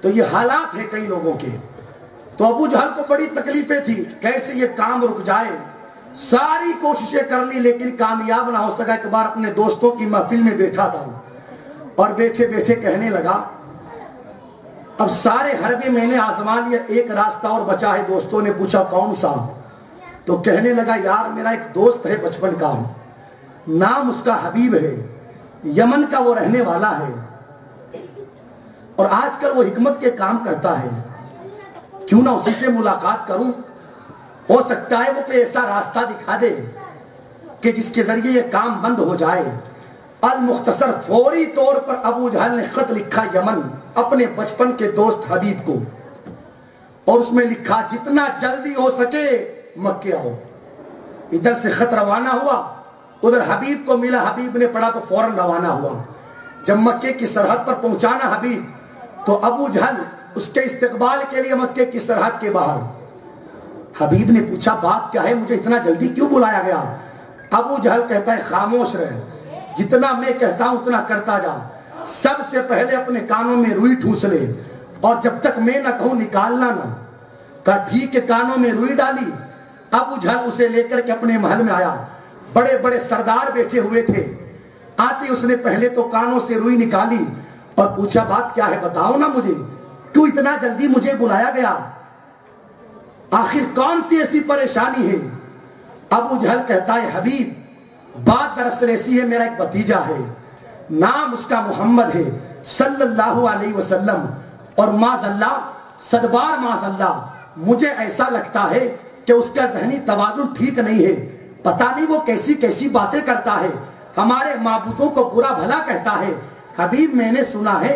تو یہ حالات ہیں کئی لوگوں کے۔ تو ابو جہل کو بڑی تکلیفیں تھی کیسے یہ کام رک جائے، ساری کوششیں کر لی لیکن کامیاب نہ ہو سکا۔ ایک بار اپنے دوستوں کی محفل میں بیٹھا تھا اور بیٹھے بیٹھے کہنے لگا اب سارے حربے میں نے آزما لیا، ایک راستہ اور بچا ہے۔ دوستوں نے پوچھا کون سا؟ تو کہنے لگا یار میرا ایک دوست ہے بچپن کا، نام اس کا حبیب ہے، یمن کا وہ رہنے والا ہے، اور آج کل وہ حکمت کے کام کرتا ہے، کیوں نہ اسی سے ملاقات کروں، ہو سکتا ہے وہ کوئی ایسا راستہ دکھا دے کہ جس کے ذریعے یہ کام بند ہو جائے۔ المختصر فوری طور پر ابو جہل نے خط لکھا یمن اپنے بچپن کے دوست حبیب کو، اور اس میں لکھا جتنا جلدی ہو سکے مکے آؤ۔ ادھر سے خط روانہ ہوا، ادھر حبیب کو ملا، حبیب نے پڑھا تو فوراً روانہ ہوا۔ جب مکے کی سرحد پر پہنچانا حبیب تو ابو جہل اس کے استقبال کے لیے مکے کی سرحد کے باہر۔ حبیب نے پوچھا بات کیا ہے، مجھے اتنا جلدی کیوں بلایا گیا؟ ابو جہل کہتا ہے خاموش رہ، جتنا میں کہتا ہوں اتنا کرتا جا، سب سے پہلے اپنے کانوں میں روئی ٹھوس لے، اور جب تک میں نہ کہوں نکالنا نہ۔ کہا ٹھیک ہے، کانوں میں روئی ڈالی، ابو جہل اسے لے کر کے اپنے محل میں آیا، بڑے بڑے سردار بیٹھے ہوئے تھے، آتے اس نے پہلے تو کانوں سے روئی نکالی اور پوچھا بات کیا ہے بتاؤ نا مجھے، کیوں اتنا جلدی مجھے بلایا گیا، آخر کون سی ایسی پریشانی ہے؟ ابو جہل کہتا ہے حبیب بات دراصل ایسی ہے، میرا ایک بھتیجا ہے، نام اس کا محمد ہے صلی اللہ علیہ وسلم، اور معاذ اللہ صدبار معاذ اللہ مجھے ایسا لگتا ہے کہ اس کا ذہنی توازن ٹھیک نہیں ہے، پتہ نہیں وہ کیسی کیسی باتیں کرتا ہے، ہمارے معبودوں کو برا بھلا کہتا ہے۔ حبیب میں نے سنا ہے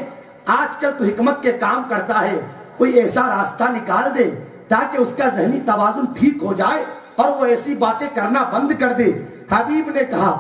آج کل تو حکمت کے کام کرتا ہے، کوئی ایسا راستہ نکال دے تاکہ اس کا ذہنی توازن ٹھیک ہو جائے اور وہ ایسی باتیں کرنا بند کر دے۔ حبیب نے کہا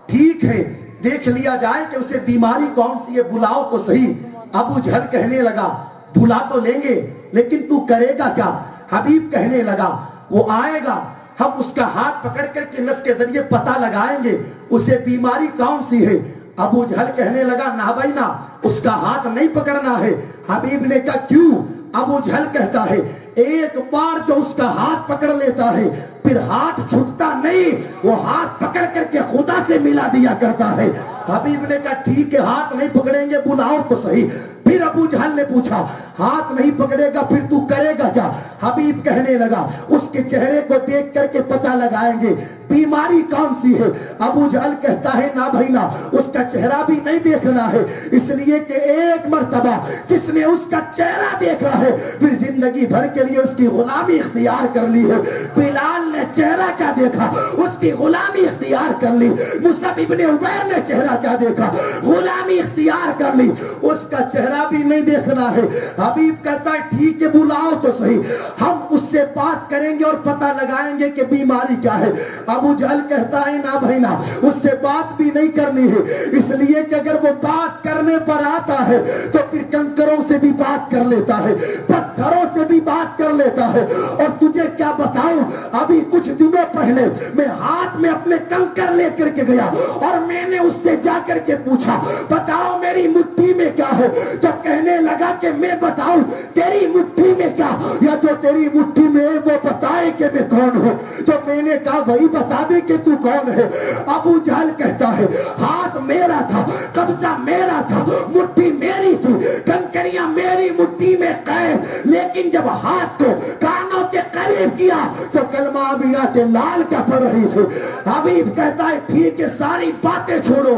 ٹھیک ہے، دیکھ لیا جائے کہ اسے بیماری کون سی ہے، بلاؤ تو صحیح۔ ابو جہل کہنے لگا بلا تو لیں گے لیکن تو کرے گا کیا؟ حبیب کہنے لگا وہ آئے گا، ہم اس کا ہاتھ پکڑ کر کے نس کے ذریعے پتہ لگائیں گے اسے بیماری کون سی ہے۔ ابو جہل کہنے لگا نہ بھائی نہ، اس کا ہاتھ نہیں پکڑنا ہے۔ حبیب نے کہا کیوں؟ ابو جہل کہتا ہے ایک بار جو اس کا ہاتھ پکڑ لیتا ہے پھر ہاتھ چھوٹتا نہیں، وہ ہاتھ پکڑ کر کے خدا سے ملا دیا کرتا ہے۔ حبیب نے کہا ٹھیک ہے، ہاتھ نہیں پکڑیں گے، بلاؤ تو صحیح۔ پھر ابو جہل نے پوچھا ہاتھ نہیں پکڑے گا پھر تو کرے گا کیا؟ حبیب کہنے لگا اس کے چہرے کو دیکھ کر کے پتہ لگائیں گے بیماری کون سی ہے۔ ابو جہل کہتا ہے نہ بھائی نہ، اس کا چہرہ بھی نہیں دیکھنا ہے، اس لیے کہ ایک مرتبہ جس نے اس کا چہرہ دیکھا ہے پھر زندگی بھر کے لیے اس کی غلامی اختیار کر لی ہے۔ بلال نے چہرہ کیا دیکھا، اس کی غلامی اختیار کر لی۔ مصعب ابن عمیر نے چہرہ کیا دیکھا، غلامی اختیار کر لی، اس کا چہرہ بھی نہیں دیکھنا ہے۔ حبیب کہتا ہے ٹھیک ہے بلاؤ تو صحیح، ہم اس سے بات کریں گے اور پتہ لگائیں گے کہ بیماری کیا ہے۔ ابو جہل کہتا ہے نہ بھائی نہ، اس سے بات بھی نہیں کرنی ہے، اس لیے کہ اگر وہ بات کرنے پر آتا ہے تو پھر کنکروں سے بھی بات کر لیتا ہے، پتھروں سے بھی بات کر لیتا ہے۔ اور تجھے کیا بتاؤں، ابھی کچھ دنوں پہلے میں ہاتھ میں اپنے کنکر لے کر کے گیا اور میں نے اس سے جا کر کے پوچھا بتاؤ میری مٹھی میں کیا ہے، تو کہنے لگا کہ میں بتاؤں تیری مٹھی میں کیا، یا جو تیری مٹھی میں ہے وہ بتائے کہ میں کون ہوں۔ تو میں نے کہا وہی بتا دے کہ تو کون ہے۔ ابو جہل کہتا ہے ہاتھ میرا تھا، قبضہ میرا تھا، مٹھی میری تھی، کنکریاں میری مٹھی میں قید، لیکن جب ہاتھ کو کانوں کے قریب کیا تو کلمہ بینا کے لال کا پڑ رہی تھی۔ حبیب کہتا ہے ٹھیک ہے ساری باتیں چھوڑو،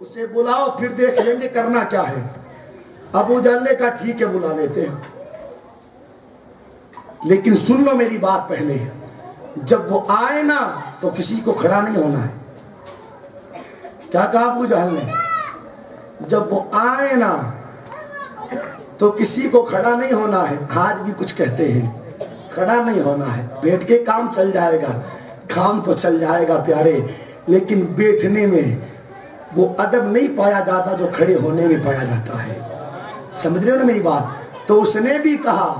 اسے بلاؤ پھر دیکھ لیں گے کرنا کیا ہے۔ ابو جہل نے کہا ٹھیک ہے بلا لیتے ہیں، لیکن سن لو میری بات پہلے، جب وہ آئے نا تو کسی کو کھڑا نہیں ہونا ہے۔ کیا کہا ابو جہل نے؟ جب وہ آئے نا تو کسی کو کھڑا نہیں ہونا ہے۔ آج بھی کچھ کہتے ہیں کھڑا نہیں ہونا ہے، بیٹھ کے کام چل جائے گا، کام تو چل جائے گا پیارے، لیکن بیٹھنے میں وہ ادب نہیں پایا جاتا جو کھڑے ہونے میں پایا جاتا ہے۔ سمجھ رہے ہو نا میری بات؟ تو اس نے بھی کہا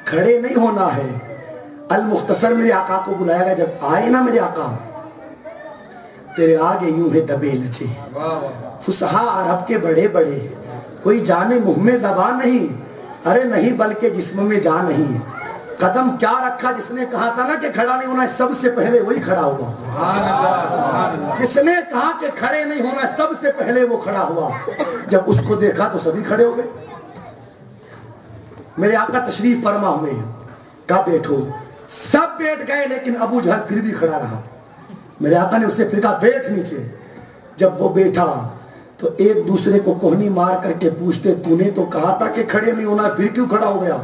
کھڑے نہیں ہونا ہے۔ المختصر میرے آقا کو بلایا گا، جب آئے نا میرے آقا تیرے آگے یوں ہے دبے لچے، فصحا عرب کے بڑے بڑے، کوئی جانے منہ میں زبان نہیں، ارے نہیں بلکہ جسم میں جان نہیں۔ قدم کیا رکھا جس نے کہا تھا نا کہ کھڑا نہیں ہونا ہے، سب سے پہلے وہی کھڑا ہوا۔ جس نے کہا کہ کھڑے نہیں ہونا ہے سب سے پہلے وہ کھڑا ہوا۔ جب اس کو دیکھا تو سبھی کھڑے ہو گئے۔ میرے آقا تشریف فرما ہوئے، کہا بیٹھو، سب بیٹھ گئے لیکن ابو جہل پھر بھی کھڑا رہا۔ میرے آقا نے اس سے پھر کہا بیٹھ نیچے، جب وہ بیٹھا تو ایک دوسرے کو کوہنی مار کر کے پوچھتے تو نے تو کہا تھا کہ کھڑے نہیں ہونا، پھر کیوں کھڑا ہو گیا؟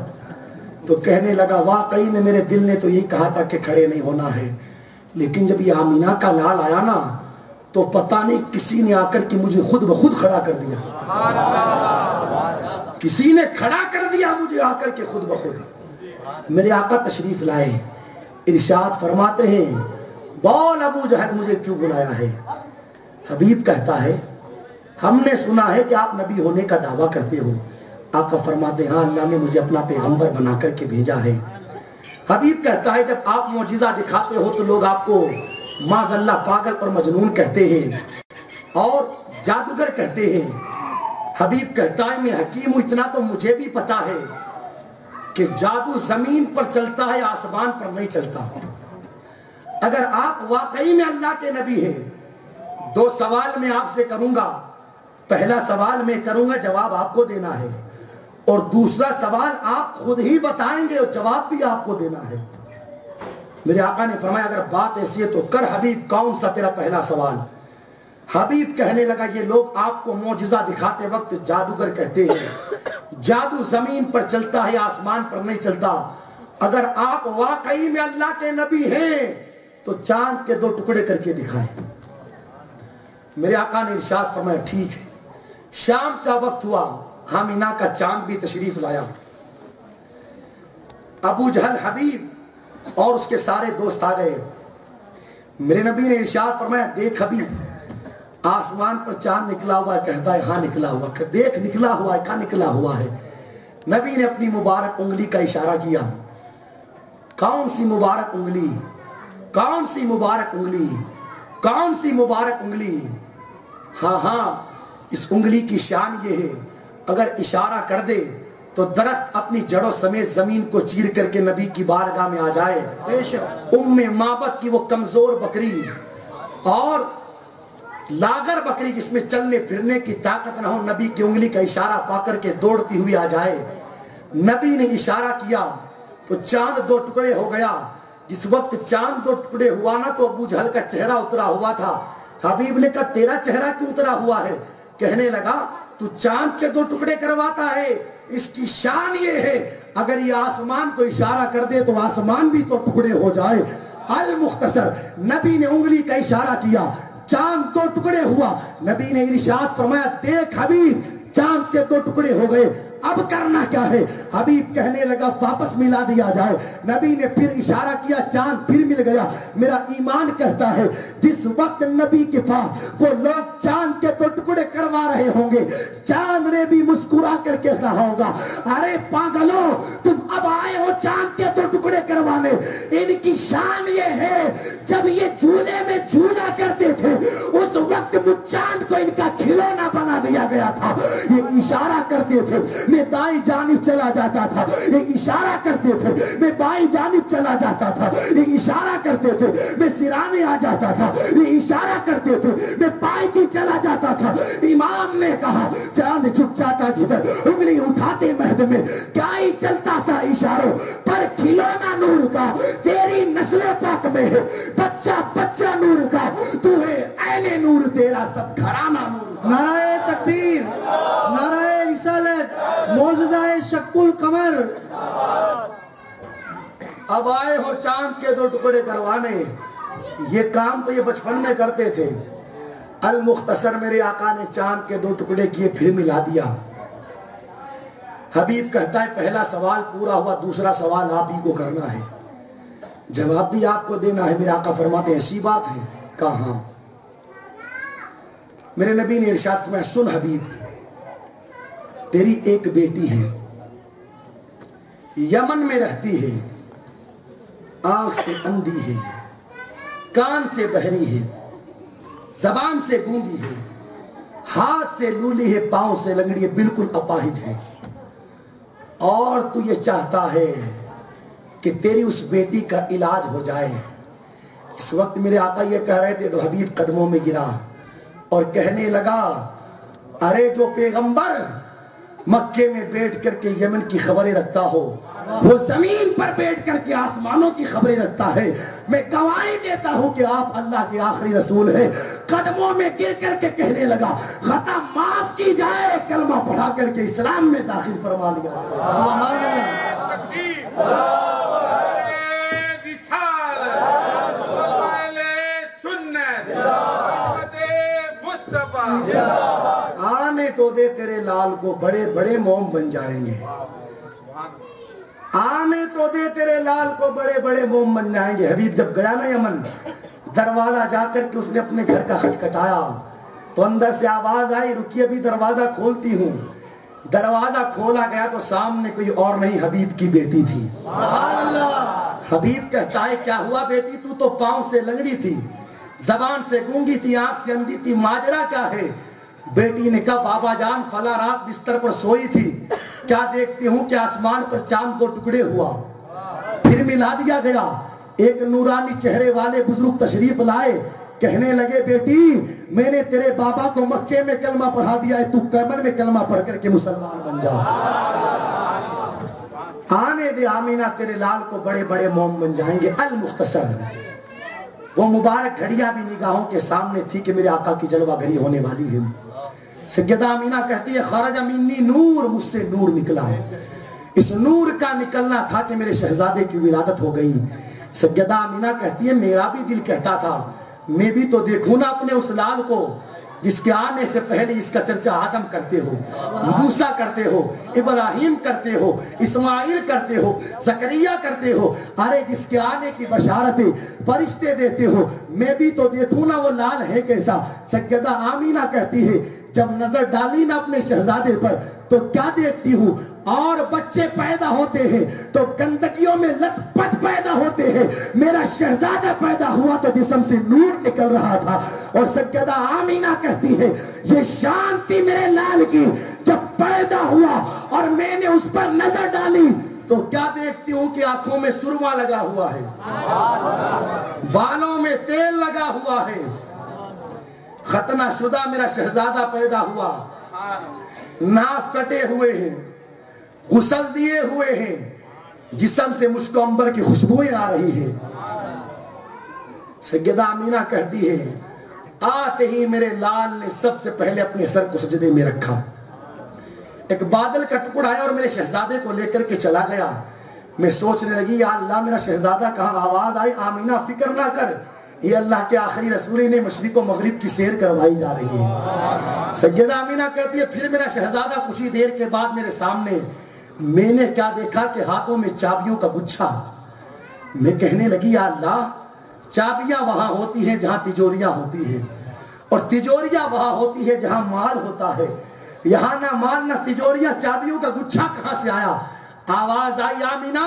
تو کہنے لگا واقعی میں میرے دل نے تو یہی کہا تھا کہ کھڑے نہیں ہونا ہے، لیکن جب یہ آمینہ کا لال آیا نا تو پتہ نہیں کسی نے آ کر کے مجھے خود بخود کھڑا کر دیا، کسی نے کھڑا کر دیا مجھے آ کر کے خود بخود۔ میرے آقا تشریف لائے، ارشاد فرماتے ہیں بول ابو جہل مجھے کیوں بلایا ہے؟ حبیب کہتا ہے ہم نے سنا ہے کہ آپ نبی ہونے کا دعویٰ کرتے ہو۔ آقا فرماتے ہیں ہاں اللہ نے مجھے اپنا پیغمبر بنا کر کے بھیجا ہے۔ حبیب کہتا ہے جب آپ معجزہ دکھاتے ہو تو لوگ آپ کو معاذ اللہ پاگل اور مجنون کہتے ہیں اور جادوگر کہتے ہیں۔ حبیب کہتا ہے میں حکیم ہوں، اتنا تو مجھے بھی پتا ہے کہ جادو زمین پر چلتا ہے آسمان پر نہیں چلتا۔ اگر آپ واقعی میں اللہ کے نبی ہیں، دو سوال میں آپ سے کروں گا۔ پہلا سوال میں کروں گا، جواب آپ کو دینا ہے، اور دوسرا سوال آپ خود ہی بتائیں گے اور جواب بھی آپ کو دینا ہے۔ میرے آقا نے فرمایا اگر بات ایسی ہے تو کر حبیب، کون سا تیرا پہلا سوال؟ حبیب کہنے لگا یہ لوگ آپ کو معجزہ دکھاتے وقت جادوگر کہتے ہیں، جادو زمین پر چلتا ہے آسمان پر نہیں چلتا۔ اگر آپ واقعی میں اللہ کے نبی ہیں تو چاند کے دو ٹکڑے کر کے دکھائیں۔ میرے آقا نے ارشاد فرمایا ٹھیک ہے۔ شام کا وقت ہوا، آمینہ کا چاند بھی تشریف لایا۔ ابو جہل حبیب اور اس کے سارے دوست آ گئے۔ میرے نبی نے ارشاد فرمایا دیکھ حبیب آسمان پر چاند نکلا ہوا ہے؟ کہتا ہے ہاں نکلا ہوا۔ دیکھ نکلا ہوا ہے؟ کہاں نکلا ہوا ہے؟ نبی نے اپنی مبارک انگلی کا اشارہ کیا۔ کون سی مبارک انگلی؟ کون سی مبارک انگلی؟ کون سی مبارک انگلی؟ ہاں ہاں اس انگلی کی شان یہ ہے اگر اشارہ کر دے تو درخت اپنی جڑوں سمیت زمین کو چیر کر کے نبی کی بارگاہ میں آ جائے۔ ام معبد کی وہ کمزور بکری اور لاغر بکری جس میں چلنے پھرنے کی طاقت نہ ہو، نبی کی انگلی کا اشارہ پا کر کے دوڑتی ہوئی آ جائے۔ نبی نے اشارہ کیا تو چاند دو ٹکڑے ہو گیا۔ جس وقت چاند دو ٹکڑے ہوا نا تو ابو جہل کا چہرہ اترا ہوا تھا۔ حبیب نے کہا تیرا چہرہ کیوں اترا ہوا ہے؟ کہنے لگا تو چاند کے دو ٹکڑے کرواتا ہے، اس کی شان یہ ہے اگر یہ آسمان کو اشارہ کر دے تو آسمان بھی تو ٹکڑے ہو جائے۔ المختصر نبی نے انگلی کا اشارہ کیا، چاند دو ٹکڑے ہوا۔ نبی نے ارشاد فرمایا دیکھ حبیب چاند کے دو ٹکڑے ہو گئے، اب کرنا کیا ہے؟ حبیب کہنے لگا واپس ملا دیا جائے۔ نبی نے پھر اشارہ کیا، چاند پھر مل گیا۔ میرا ایمان کہتا ہے جس وقت نبی کے پاس وہ لوگ چاند کے دو ٹکڑے کروا رہے ہوں گے، چاند نے بھی مسکرا کر کے کہا ہوگا ارے پاگلو تم اب آئے ہو چاند کے دو ٹکڑے کروانے۔ ان کی شان یہ ہے جب یہ جھولے میں جھولا کرتے تھے اس وقت چاند کو ان کا کھلونا بنا دیا گیا تھا۔ یہ اشارہ کرتے تھے میں دائیں جانب چلا جاتا تھا، یہ اشارہ کرتے تھے میں بائیں جانب چلا جاتا تھا، یہ اشارہ کرتے تھے میں سرانے آ جاتا تھا، یہ اشارہ کرتے تھے میں پائے کی چلا جاتا تھا۔ امام نے کہا چاند جھک جاتا جدھر انگلی اٹھاتے مہد میں کیا ہی چلتا تھا اشاروں پر، کھلونا نور کا تیری نسل پاک میں ہے، بچہ بچہ نور کا تو ہے اہل نور، تیرا سب گھرانہ نور کا۔ نعرہ تکبیر، نعرہ رسالت، معجزہ شق القمر۔ اب آئے ہو چاند کے دو ٹکڑے کروانے، یہ کام تو یہ بچپن میں کرتے تھے۔ المختصر میرے آقا نے چاند کے دو ٹکڑے کیے پھر ملا دیا۔ حبیب کہتا ہے پہلا سوال پورا ہوا، دوسرا سوال آپ ہی کو کرنا ہے، جواب بھی آپ کو دینا ہے۔ میرے آقا فرماتے ہیں ایسی بات ہے؟ کہاں؟ میرے نبی نے ارشاد فرمایا سن حبیب تیری ایک بیٹی ہے، یمن میں رہتی ہے، آنکھ سے اندھی ہے، کان سے بہری ہے، زبان سے گونگی ہے، ہاتھ سے لولی ہے، پاؤں سے لنگڑی ہے، بالکل اپاہج ہے، اور تو یہ چاہتا ہے کہ تیری اس بیٹی کا علاج ہو جائے۔ اس وقت میرے آقا یہ کہہ رہے تھے تو حبیب قدموں میں گرا اور کہنے لگا ارے جو پیغمبر مکے میں بیٹھ کر کے یمن کی خبریں رکھتا ہو، وہ زمین پر بیٹھ کر کے آسمانوں کی خبریں رکھتا ہے۔ میں گواہی دیتا ہوں کہ آپ اللہ کے آخری رسول ہیں۔ قدموں میں گر کر کے کہنے لگا خطا معاف کی جائے، کلمہ پڑھا کر کے اسلام میں داخل فرما لیا آنے تو دے تیرے لال کو بڑے بڑے موم بن جائیں گے، آنے تو دے تیرے لال کو بڑے بڑے موم بن جائیں گے۔ حبیب جب گیا نا یمن، دروازہ جا کر کے اس نے اپنے گھر کا کھٹکھٹایا تو اندر سے آواز آئی رکیے ابھی دروازہ کھولتی ہوں۔ دروازہ کھولا گیا تو سامنے کوئی اور نہیں حبیب کی بیٹی تھی۔ حبیب کہتا ہے کیا ہوا بیٹی، تو تو پاؤں سے لنگڑی تھی، زبان سے گونگی تھی، آنکھ سے اندھی تھی، ماجرا کیا ہے؟ بیٹی نے کہا بابا جان فلاں رات بستر پر سوئی تھی، کیا دیکھتی ہوں کہ آسمان پر چاند 2 ٹکڑے ہوا، پھر ملا دیا گیا۔ ایک نورانی چہرے والے بزرگ تشریف لائے، کہنے لگے بیٹی میں نے تیرے بابا کو مکے میں کلمہ پڑھا دیا ہے، تو یمن میں کلمہ پڑھ کر کے مسلمان بن جا، آنے دے آمینہ تیرے لال کو بڑے بڑے موم بن جائیں گے۔ المختصر وہ مبارک گھڑیاں بھی نگاہوں کے سامنے تھی کہ میرے آقا کی جلوہ گھڑی ہونے والی ہے۔ سیدہ آمینہ کہتی ہے خرج منی نور، مجھ سے نور نکلا، اس نور کا نکلنا تھا کہ میرے شہزادے کی ولادت ہو گئی۔ سیدہ آمینہ کہتی ہے میرا بھی دل کہتا تھا میں بھی تو دیکھوں نا اپنے اس لال کو جس کے آنے سے پہلے اس کا چرچا آدم کرتے ہو، موسیٰ کرتے ہو، ابراہیم کرتے ہو، اسماعیل کرتے ہو، زکریا کرتے ہو، ارے جس کے آنے کی بشارتیں فرشتے دیتے ہو، میں بھی تو دیکھوں نا وہ لال ہے کیسا۔ سیدہ آمینہ کہتی ہے جب نظر ڈالی نا اپنے شہزادے پر تو کیا دیکھتی ہوں، اور بچے پیدا ہوتے ہیں تو گندگیوں میں لت پت پیدا ہوتے ہیں، میرا شہزادہ پیدا ہوا تو جسم سے نور نکل رہا تھا۔ اور سیدہ آمینہ کہتی ہے یہ شان تھی میرے لال کی، جب پیدا ہوا اور میں نے اس پر نظر ڈالی تو کیا دیکھتی ہوں کہ آنکھوں میں سرما لگا ہوا ہے، بالوں میں تیل لگا ہوا ہے، ختنہ شدہ میرا شہزادہ پیدا ہوا، ناف کٹے ہوئے ہیں، غسل دیے ہوئے ہیں، جسم سے مشک و عنبر کی خوشبوئیں آ رہی ہیں۔ سیدہ آمینہ کہتی ہے آتے ہی میرے لال نے سب سے پہلے اپنے سر کو سجدے میں رکھا، ایک بادل کا ٹکڑا آیا اور میرے شہزادے کو لے کر کے چلا گیا۔ میں سوچنے لگی یا اللہ میرا شہزادہ کہاں؟ آواز آئی آمینہ فکر نہ کر، یہ اللہ کے آخری رسول نے مشرق و مغرب کی سیر کروائی جا رہی ہے۔ سیدہ آمینہ کہتی ہے پھر میرا شہزادہ کچھ ہی دیر کے بعد میرے سامنے، میں نے کیا دیکھا کہ ہاتھوں میں چابیوں کا گچھا۔ میں کہنے لگی یا اللہ چابیاں وہاں ہوتی ہیں جہاں تجوریاں ہوتی ہیں، اور تجوریاں وہاں ہوتی ہے جہاں مال ہوتا ہے، یہاں نہ مال نہ تجوریاں، چابیوں کا گچھا کہاں سے آیا؟ آواز آئی آمینہ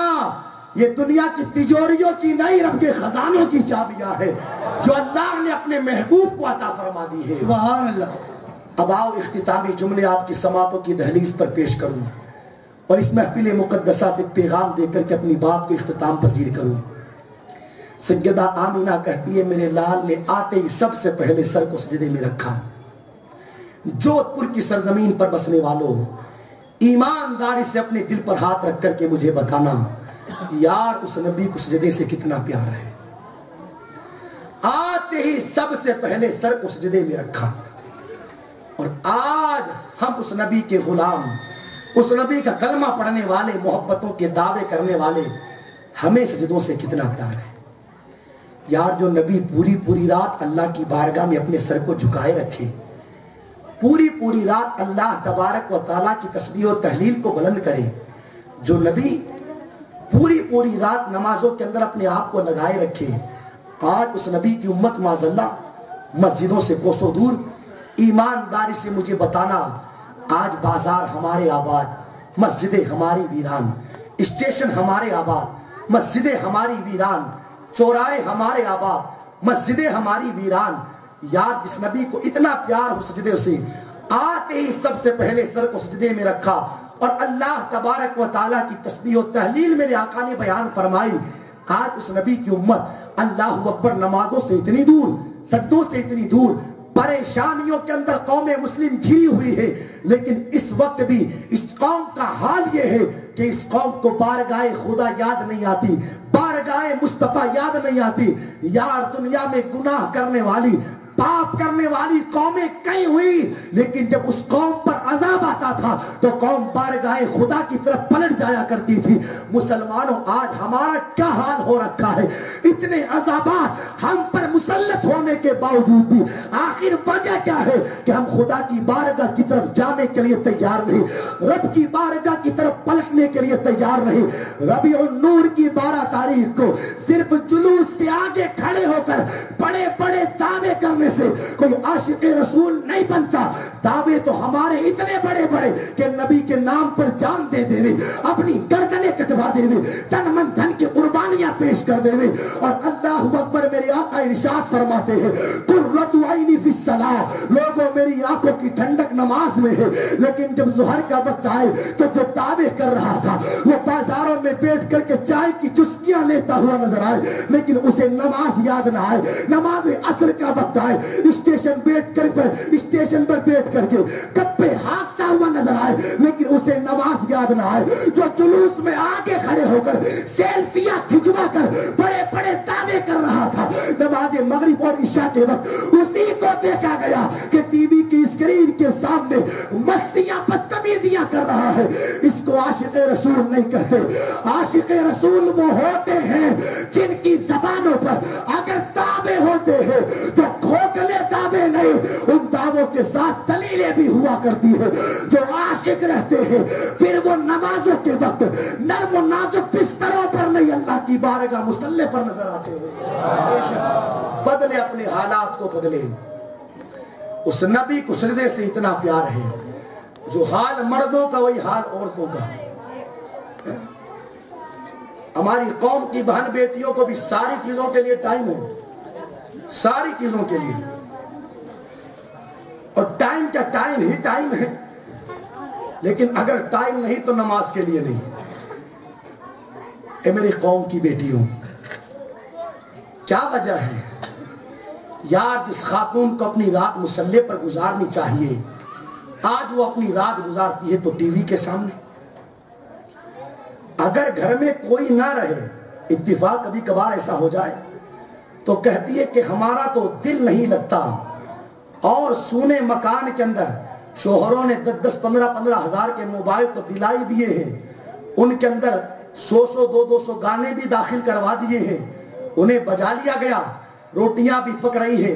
یہ دنیا کی تجوریوں کی نہیں رب کے خزانوں کی چابیاں ہے جو اللہ نے اپنے محبوب کو عطا فرما دی ہے۔ سبحان اللہ۔ اب آؤ اختتامی جملے آپ کی سماعتوں کی دہلیز پر پیش کروں اور اس محفل مقدسہ سے پیغام دے کر کے اپنی بات کو اختتام پذیر کروں۔ سیدہ آمینہ کہتی ہے میرے لال نے آتے ہی سب سے پہلے سر کو سجدے میں رکھا۔ جودھ پور کی سرزمین پر بسنے والوں ایمانداری سے اپنے دل پر ہاتھ رکھ کر کے مجھے بتانا یار اس نبی کو سجدے سے کتنا پیار ہے۔ آتے ہی سب سے پہلے سر کو سجدے میں رکھا، اور آج ہم اس نبی کے غلام، اس نبی کا کلمہ پڑھنے والے، محبتوں کے دعوے کرنے والے، ہمیں سجدوں سے کتنا پیار ہے۔ یار جو نبی پوری رات اللہ کی بارگاہ میں اپنے سر کو جھکائے رکھے، پوری رات اللہ تبارک و تعالیٰ کی تسبیح و تحلیل کو بلند کرے، جو نبی پوری رات نمازوں کے اندر اپنے آپ کو لگائے رکھے، آج اس نبی کی امت معذاللہ مسجدوں سے کوسوں دور۔ ایمانداری سے مجھے بتانا آج بازار ہمارے آباد، مسجدیں ہماری ویران، اسٹیشن ہمارے آباد، مسجدیں ہماری ویران، چوراہے ہمارے آباد، مسجدیں ہماری ویران۔ یار جس نبی کو اتنا پیار ہو سجدے سے، آتے ہی سب سے پہلے سر کو سجدے میں رکھا، اور اللہ تبارک و تعالیٰ کی تسبیح و تحلیل میرے آقا نے بیان فرمائی۔ آج اس نبی کی امت اللہ اکبر نمازوں سے اتنی دور، سجدوں سے اتنی دور، پریشانیوں کے اندر قوم مسلم گھری ہوئی ہے، لیکن اس وقت بھی اس قوم کا حال یہ ہے کہ اس قوم کو بارگاہ خدا یاد نہیں آتی، بارگاہ مصطفیٰ یاد نہیں آتی۔ یار دنیا میں گناہ کرنے والی، پاپ کرنے والی قومیں کئی ہوئی، لیکن جب اس قوم پر عذاب آتا تھا تو قوم بارگاہ خدا کی طرف پلٹ جایا کرتی تھی۔ مسلمانوں آج ہمارا کیا حال ہو رکھا ہے، اتنے عذابات ہم پر مسلط ہونے کے باوجود بھی آخر وجہ کیا ہے کہ ہم خدا کی بارگاہ کی طرف جانے کے لیے تیار نہیں، رب کی بارگاہ کی طرف پلٹنے کے لیے تیار نہیں۔ ربیع النور کی 12 تاریخ کو صرف جلوس کے آگے کھڑے ہو کر بڑے بڑے دعوے کرنے سے کوئی عاشق رسول نہیں بنتا۔ دعوے تو ہمارے اتنے بڑے بڑے کہ نبی کے نام پر جان دے دے، اپنی گردنیں کٹوا دے، تن من دھن کی قربانیاں پیش کر دے، اور اللہ اکبر میرے آقا ارشاد فرماتے ہیں قرۃ عینی فی الصلاۃ، لوگوں میری آنکھوں کی ٹھنڈک نماز میں ہے۔ لیکن جب ظہر کا وقت آئے تو جو دعوے کر رہا تھا وہ بازاروں میں بیٹھ کر کے چائے کی چسکیاں لیتا ہوا نظر آئے، لیکن اسے نماز یاد نہ آئے۔ نماز عصر کا وقت آئے، اسٹیشن پر بیٹھ کر کے کپے ہانکتا ہوا نظر آئے، لیکن اسے نماز یاد نہ آئے۔ جو جلوس میں آگے کھڑے ہو کر سیلفیاں کھچوا کر بڑے بڑے دعوے کر رہا تھا، نماز مغرب اور عشاء کے وقت اسی کو دیکھا گیا کہ ٹی وی کی اسکرین کے سامنے مستیاں بدتمیزیاں کر رہا ہے۔ اس کو عاشق رسول نہیں کہتے۔ عاشق رسول وہ ہوتے ہیں جن کی زبانوں پر اگر دعوے ہوتے ہیں تو کھوکھلے دعوے نہیں، ان دعووں کے ساتھ دلیلیں بھی ہوا کرتی ہے۔ جو عاشق رہتے ہیں پھر وہ نمازوں کے وقت نرم و نازک بستروں پر نہیں، اللہ کی بارگاہ مصلی پر نظر آتے ہیں۔ بدلے اپنے حالات کو بدلے۔ اس نبی کو سجدے سے اتنا پیار ہے، جو حال مردوں کا وہی حال عورتوں کا۔ ہماری قوم کی بہن بیٹیوں کو بھی ساری چیزوں کے لیے ٹائم ہے، ساری چیزوں کے لیے، اور ٹائم کا ٹائم ہی ٹائم ہے، لیکن اگر ٹائم نہیں تو نماز کے لیے نہیں۔ اے میری قوم کی بیٹیوں، کیا وجہ ہے؟ یار جس خاتون کو اپنی رات مصلی پر گزارنی چاہیے، آج وہ اپنی رات گزارتی ہے تو ٹی وی کے سامنے۔ اگر گھر میں کوئی نہ رہے، اتفاق کبھی کبھار ایسا ہو جائے، تو کہتی ہے کہ ہمارا تو دل نہیں لگتا، اور سونے مکان کے اندر شوہروں نے 10-15 ہزار کے موبائل تو دلائی دیے ہیں، ان کے اندر 100 200 گانے بھی داخل کروا دیے ہیں، انہیں بجا لیا گیا، روٹیاں بھی پک رہی ہیں،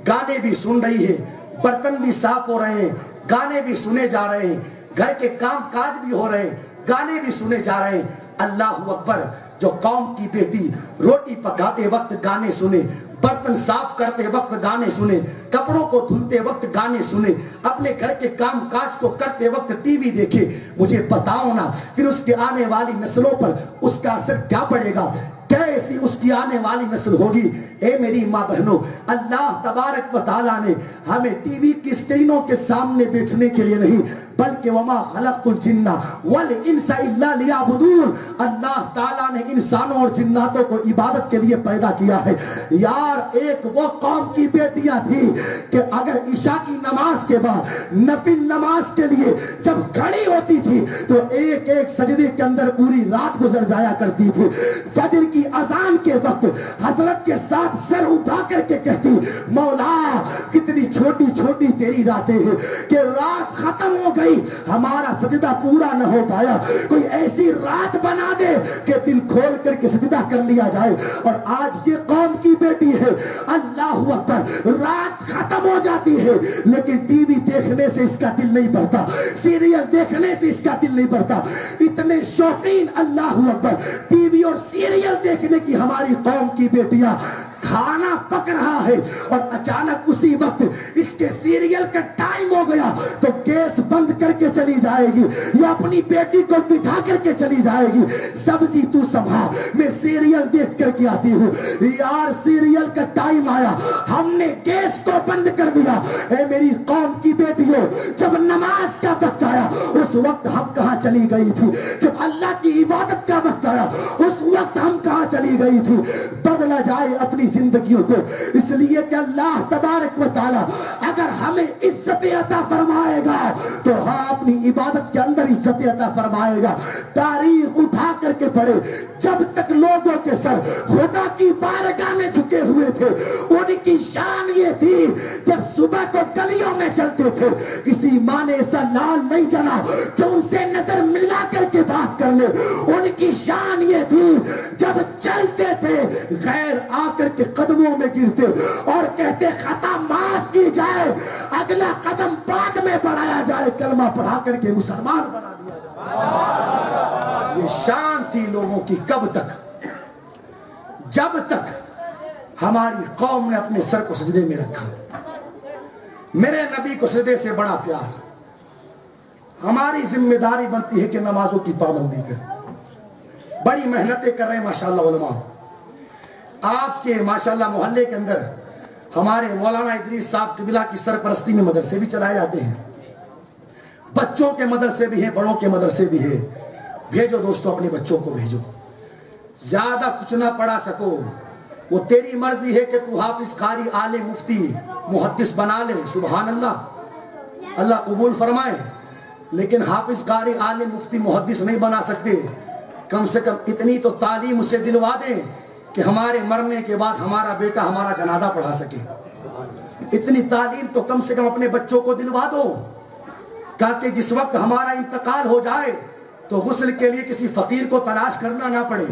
گانے بھی سن رہی ہے، برتن بھی صاف ہو رہے ہیں، گانے بھی سنے جا رہے ہیں، گھر کے کام کاج بھی ہو رہے ہیں، گانے بھی سنے جا رہے ہیں۔ اللہ اکبر، جو قوم کی بیٹی روٹی پکاتے وقت گانے سنے، برتن صاف کرتے وقت گانے سنے، کپڑوں کو دھلتے وقت گانے سنے، اپنے گھر کے کام کاج کو کرتے وقت ٹی وی دیکھے، مجھے بتاؤ نا پھر اس کے آنے والی نسلوں پر اس کا اثر کیا پڑے گا، کیسی اس کی آنے والی نسل ہوگی۔ اے میری ماں بہنوں، اللہ تبارک و تعالیٰ نے ہمیں ٹی وی کی اسکرینوں کے سامنے بیٹھنے کے لیے نہیں، بلکہ وما خلقت الجن والانس الا لیعبدون، اللہ تعالیٰ نے انسانوں اور جناتوں کو عبادت کے لیے پیدا کیا ہے۔ یار ایک وہ قوم کی بیٹیاں تھی کہ اگر عشاء کی نماز کے بعد نفل نماز کے لیے جب کھڑی ہوتی تھی تو ایک ایک سجدے کے اندر پوری رات گزر جایا کرتی تھی۔ فجر کی اذان کے وقت حضرت کے ساتھ سر اٹھا کر کے کہتی، مولا کتنی چھوٹی چھوٹی تیری راتیں ہیں کہ رات ختم ہو گئی، ہمارا سجدہ پورا نہ ہو پایا، کوئی ایسی رات بنا دے کہ دل کھول کر کے سجدہ کر لیا جائے۔ اور آج یہ قوم کی بیٹی ہے، اللہ اکبر، رات ختم ہو جاتی ہے لیکن ٹی وی دیکھنے سے اس کا دل نہیں بھرتا، سیریل دیکھنے سے اس کا دل نہیں بھرتا۔ اتنے شوقین اللہ اکبر ٹی وی اور سیریل دیکھنے کی ہماری قوم کی بیٹیاں، کھانا پک رہا ہے اور اچانک اسی وقت اس کے سیریل کا ٹائم ہو گیا تو گیس بند کر کے چلی جائے گی یا اپنی بیٹی کو بٹھا کر کے چلی جائے گی، سبزی تو سنبھال، میں سیریل دیکھ کر کے آتی ہوں۔ یار سیریل کا ٹائم آیا، ہم نے گیس کو بند کر دیا۔ اے میری قوم کی بیٹیوں، جب نماز کا وقت آیا اس وقت ہم کہاں چلی گئی تھی؟ جب اللہ کی عبادت کا وقت آیا اس وقت ہم کہاں چلی چلی گئی تھی، بدلا جائے اپنی زندگیوں کو، اس لیے کہ اللہ تبارک و تعالی اگر ہمیں عزت عطا فرمائے گا تو ہاں اپنی عبادت کے اندر عزت عطا فرمائے گا۔ تاریخ اٹھا کر کے پڑھے، جب تک لوگوں کے سر خدا کی بارگاہ میں جھکے ہوئے تھے، ان کی شان یہ تھی جب صبح کو گلیوں میں چلتے تھے کسی ماں نے ایسا لال نہیں جلا جو ان سے نظر ملا کر کے بات کر لے۔ ان کی شان یہ تھی جب چلتے تھے غیر آ کر کے قدموں میں گرتے اور کہتے خطا معاف کی جائے، اگلا قدم بعد میں بڑھایا جائے، کلمہ پڑھا کر کے مسلمان بنا دیا جائے۔ یہ شان تھی لوگوں کی کب تک؟ جب تک ہماری قوم نے اپنے سر کو سجدے میں رکھا۔ میرے نبی کو سجدے سے بڑا پیار، ہماری ذمہ داری بنتی ہے کہ نمازوں کی پابندی کریں۔ بڑی محنتیں کر رہے ہیں ماشاءاللہ علماء، آپ کے ماشاءاللہ محلے کے اندر ہمارے مولانا ادریس صاحب قبلہ کی سرپرستی میں مدرسے بھی چلائے جاتے ہیں، بچوں کے مدرسے بھی ہیں، بڑوں کے مدرسے بھی ہیں۔ بھیجو دوستو، اپنے بچوں کو بھیجو، زیادہ کچھ نہ پڑھا سکو وہ تیری مرضی ہے کہ تو حافظ قاری عالم مفتی محدث بنا لے، سبحان اللہ، اللہ قبول فرمائے، لیکن حافظ قاری عالم مفتی محدث نہیں بنا سکتے۔ کم سے کم اتنی تو تعلیم اسے دلوا دیں کہ ہمارے مرنے کے بعد ہمارا بیٹا ہمارا جنازہ پڑھا سکے۔ اتنی تعلیم تو کم سے کم اپنے بچوں کو دلوا دو تاکہ جس وقت ہمارا انتقال ہو جائے تو غسل کے لیے کسی فقیر کو تلاش کرنا نہ پڑے،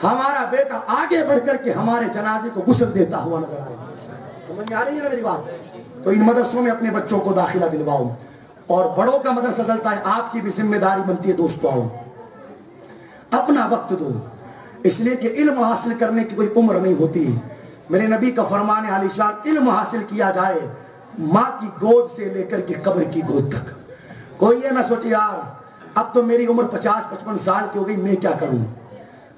ہمارا بیٹا آگے بڑھ کر کے ہمارے جنازے کو غسل دیتا ہوا نظر آئے۔ سمجھ میں آ رہی ہے نا میری بات؟ تو ان مدرسوں میں اپنے بچوں کو داخلہ دلواؤ، اور بڑوں کا مدرسہ چلتا ہے، آپ کی بھی ذمہ داری بنتی ہے دوستو، آؤ اپنا وقت دو، اس لیے کہ علم حاصل کرنے کی کوئی عمر نہیں ہوتی۔ میرے نبی کا فرمان ہے عالی شان، علم حاصل کیا جائے ماں کی گود سے لے کر کے قبر کی گود تک۔ کوئی یہ نہ سوچے یار اب تو میری عمر 50-55 سال کی ہو گئی، میں کیا کروں،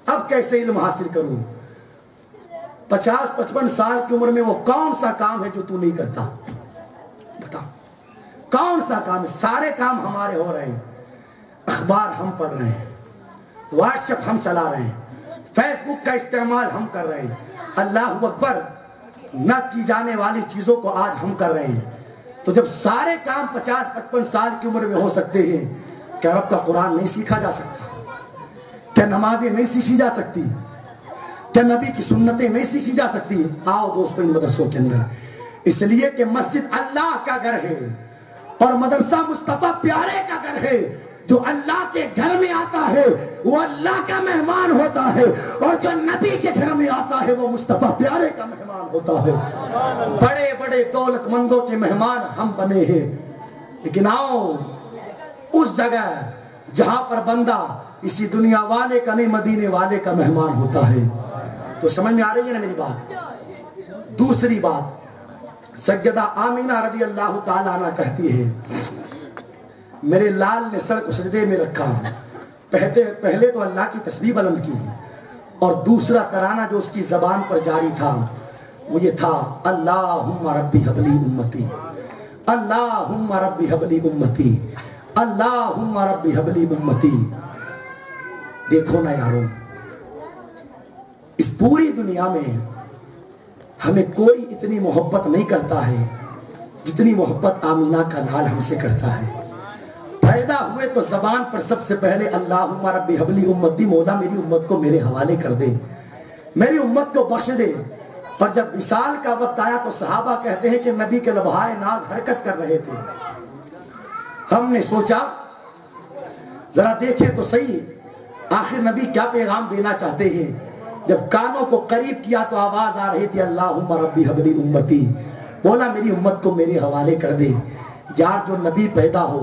اب کیسے علم حاصل کروں۔ 50-55 سال کی عمر میں وہ کون سا کام ہے جو تو نہیں کرتا؟ بتا کون سا کام ہے؟ سارے کام ہمارے ہو رہے ہیں، اخبار ہم پڑھ رہے ہیں، واٹس ایپ ہم چلا رہے ہیں، فیس بک کا استعمال ہم کر رہے ہیں، اللہ اکبر نہ کی جانے والی چیزوں کو آج ہم کر رہے ہیں۔ تو جب سارے کام 50-55 سال کی عمر میں ہو سکتے ہیں، کیا رب کا قرآن نہیں سیکھا جا سکتا؟ کیا نمازیں نہیں سیکھی جا سکتی؟ کیا نبی کی سنتیں نہیں سیکھی جا سکتی؟ آؤ دوستو ان مدرسوں کے اندر، اس لیے کہ مسجد اللہ کا گھر ہے اور مدرسہ مصطفیٰ پیارے کا گھر ہے۔ جو اللہ کے گھر میں آتا ہے وہ اللہ کا مہمان ہوتا ہے، اور جو نبی کے گھر میں آتا ہے وہ مصطفیٰ پیارے کا مہمان ہوتا ہے۔ بڑے بڑے دولت مندوں کے مہمان ہم بنے ہیں، لیکن آؤ اس جگہ جہاں پر بندہ اسی دنیا والے کا نہیں مدینے والے کا مہمان ہوتا ہے۔ تو سمجھ میں آ رہی ہے نا میری بات؟ دوسری بات، سیدہ آمینہ رضی اللہ تعالیٰ عنہ کہتی ہے میرے لال نے سر کو سجدے میں رکھا، پہلے تو اللہ کی تسبیح بلند کی، اور دوسرا ترانہ جو اس کی زبان پر جاری تھا وہ یہ تھا، اللہم ربی حبلی امتی، اللہم ربی حبلی امتی، اللہم ربی حبلی امتی۔ دیکھو نا یارو، اس پوری دنیا میں ہمیں کوئی اتنی محبت نہیں کرتا ہے جتنی محبت آمینہ کا لال ہم سے کرتا ہے۔ پیدا ہوئے تو زبان پر سب سے پہلے اللہم ربی حبلی امتی، مولا میری امت کو میرے حوالے کر دے، میری امت کو بخش دے۔ اور جب وصال کا وقت آیا تو صحابہ کہتے ہیں کہ نبی کے لبہائے ناز حرکت کر رہے تھے۔ ہم نے سوچا ذرا دیکھیں تو صحیح آخر نبی کیا پیغام دینا چاہتے ہیں۔ جب کانوں کو قریب کیا تو آواز آ رہی تھی، اللہم ربی حبلی امتی، مولا میری امت کو میرے حوالے کر دے۔ یار جو نبی پیدا ہو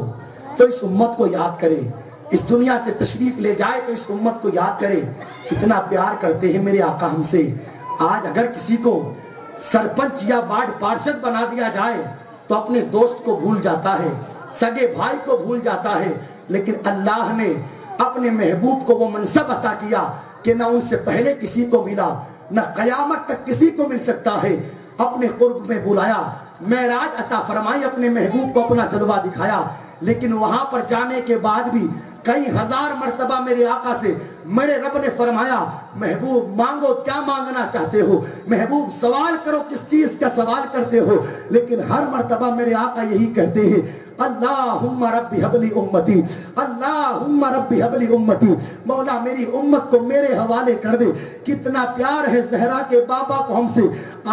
تو اس امت کو یاد کرے، اس دنیا سے تشریف لے جائے تو اس امت کو یاد کرے، کتنا پیار کرتے ہیں میرے آقا ہم سے۔ آج اگر کسی کو سرپنچ یا وارڈ پارشد بنا دیا جائے تو اپنے دوست کو بھول جاتا ہے، سگے بھائی کو بھول جاتا ہے، لیکن اللہ نے اپنے محبوب کو وہ منصب عطا کیا کہ نہ ان سے پہلے کسی کو ملا، نہ قیامت تک کسی کو مل سکتا ہے۔ اپنے قرب میں بلایا، معراج عطا فرمائی، اپنے محبوب کو اپنا جلوہ دکھایا، لیکن وہاں پر جانے کے بعد بھی کئی ہزار مرتبہ میرے آقا سے میرے رب نے فرمایا محبوب مانگو کیا مانگنا چاہتے ہو، محبوب سوال کرو کس چیز کا سوال کرتے ہو، لیکن ہر مرتبہ میرے آقا یہی کہتے ہیں اللہم رب حب لی امتی، اللہم رب حب لی امتی، مولا میری امت کو میرے حوالے کر دے۔ کتنا پیار ہے زہرا کے بابا کو ہم سے۔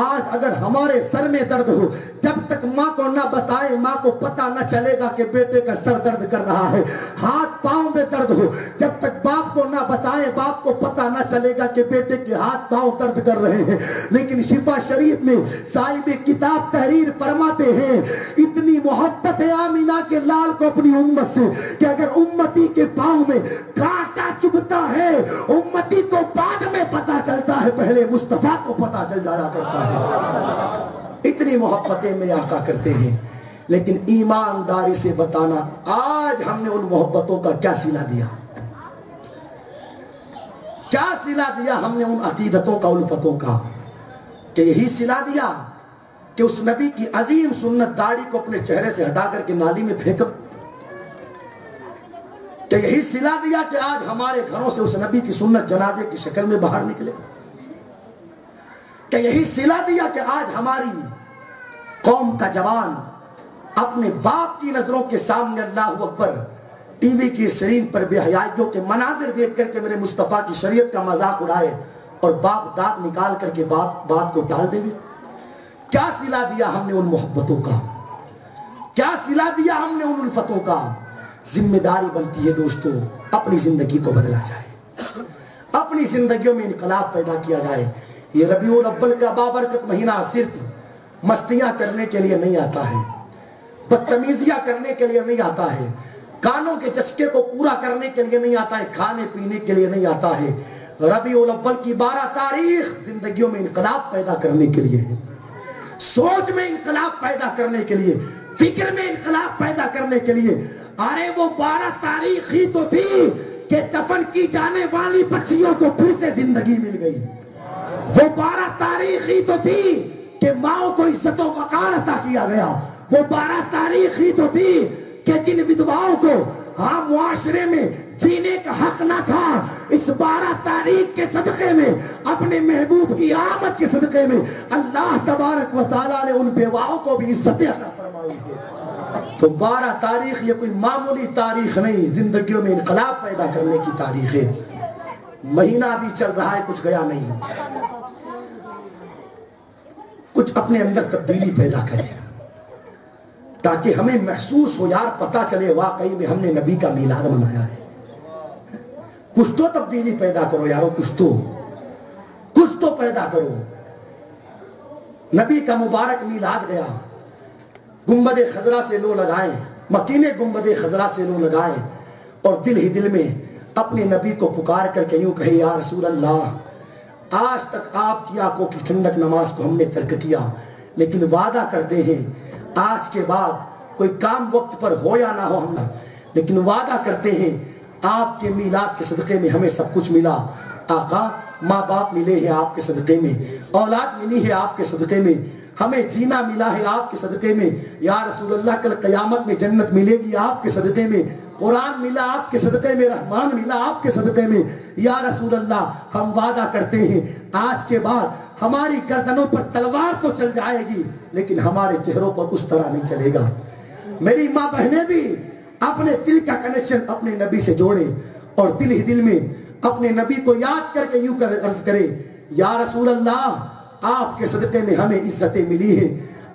آج اگر ہمارے سر میں درد ہو، جب تک ماں کو نہ بتائے ماں کو پتہ نہ چلے گا کہ بیٹے کا سر درد کر رہا ہے۔ ہاتھ پاؤں میں درد ہو، جب تک باپ کو نہ بتائے باپ کو پتہ نہ چلے گا کہ بیٹے کے ہاتھ پاؤں درد کر رہے ہیں۔ لیکن شفا شریف میں صاحب کتاب تحریر فرماتے ہیں اتنی محبت ہے آمینہ کے لال کو اپنی امت سے کہ اگر امتی کے پاؤں میں کانٹا چبھتا ہے امتی کو بعد میں پتہ چلتا ہے، پہلے مصطفیٰ کو پتہ چل جایا کرتا ہے۔ اتنی محبتیں میرے آقا کرتے ہیں، لیکن ایمانداری سے بتانا آج ہم نے ان محبتوں کا کیا صلہ دیا، کیا صلہ دیا ہم نے ان عقیدتوں کا، الفتوں کا؟ کہ یہی صلہ دیا کہ اس نبی کی عظیم سنت داڑھی کو اپنے چہرے سے ہٹا کر کے نالی میں پھینکا؟ کہ یہی صلہ دیا کہ آج ہمارے گھروں سے اس نبی کی سنت جنازے کی شکل میں باہر نکلے؟ کہ یہی صلہ دیا کہ آج ہماری قوم کا جوان اپنے باپ کی نظروں کے سامنے اللہ اکبر ٹی وی کی اسکرین پر بے حیائیوں کے مناظر دیکھ کر کے میرے مصطفیٰ کی شریعت کا مذاق اڑائے اور باپ دانت نکال کر کے بات کو ٹال دے؟ کیا صلہ دیا ہم نے ان محبتوں کا، کیا صلہ دیا ہم نے ان الفتوں کا؟ ذمہ داری بنتی ہے دوستو اپنی زندگی کو بدلا جائے، اپنی زندگیوں میں انقلاب پیدا کیا جائے۔ یہ ربیع الاول کا بابرکت مہینہ صرف مستیاں کرنے کے لیے نہیں آتا ہے، بدتمیزیاں کرنے کے لیے نہیں آتا ہے، کانوں کے چسکے کو پورا کرنے کے لیے نہیں آتا ہے، کھانے پینے کے لیے نہیں آتا ہے۔ ربیع الاول کی 12 تاریخ زندگیوں میں انقلاب پیدا کرنے کے لیے ہے، سوچ میں انقلاب پیدا کرنے کے لیے، فکر میں انقلاب پیدا کرنے کے لیے۔ ارے وہ 12 تاریخ ہی تو تھی کہ دفن کی جانے والی بچیوں کو پھر سے زندگی مل گئی، وہ 12 تاریخ ہی تو تھی کہ ماؤں کو عزت و وقار عطا کیا گیا، وہ 12 تاریخ ہی تو تھی کہ جن ودواؤں کو معاشرے میں جینے کا حق نہ تھا، اس 12 تاریخ کے صدقے میں اپنے محبوب کی آمد کے صدقے میں اللہ تبارک و تعالیٰ نے ان بیواؤں کو بھی عزت عطا فرمائی ہے۔ تو 12 تاریخ یہ کوئی معمولی تاریخ نہیں، زندگیوں میں انقلاب پیدا کرنے کی تاریخ ہے۔ مہینہ بھی چل رہا ہے، کچھ گیا نہیں، کچھ اپنے اندر تبدیلی پیدا کریں تاکہ ہمیں محسوس ہو، یار پتہ چلے واقعی میں ہم نے نبی کا میلاد منایا ہے۔ کچھ تو تبدیلی پیدا کرو یارو، کچھ تو پیدا کرو۔ نبی کا مبارک میلاد گیا، گنبد خضرا سے لو لگائیں، مکین گنبد خضرا سے لو لگائیں اور دل ہی دل میں اپنے نبی کو پکار کر کے یوں کہے یا رسول اللہ آج تک آپ کی آنکھوں کی ٹھنڈک نماز کو ہم نے ترک کیا، لیکن وعدہ کرتے ہیں آج کے بعد کوئی کام وقت پر ہو یا نہ ہو ہم لیکن وعدہ کرتے ہیں آپ کے میلاد کے صدقے میں ہمیں سب کچھ ملا۔ آقا ماں باپ ملے ہیں آپ کے صدقے میں، اولاد ملی ہے آپ کے صدقے میں، ہمیں جینا ملا ہے آپ کے صدقے میں، یا رسول اللہ کل قیامت میں جنت ملے گی آپ کے صدقے میں، قرآن ملا آپ کے صدقے میں، رحمان ملا آپ کے صدقے میں، یا رسول اللہ ہم وعدہ کرتے ہیں آج کے بعد ہماری گردنوں پر تلوار تو چل جائے گی لیکن ہمارے چہروں پر اس طرح نہیں چلے گا۔ میری ماں بہنیں بھی اپنے دل کا کنیکشن اپنے نبی سے جوڑے اور دل ہی دل میں اپنے نبی کو یاد کر کے یوں عرض کرے یا رسول اللہ آپ کے صدقے میں ہمیں عزتیں ملی ہیں،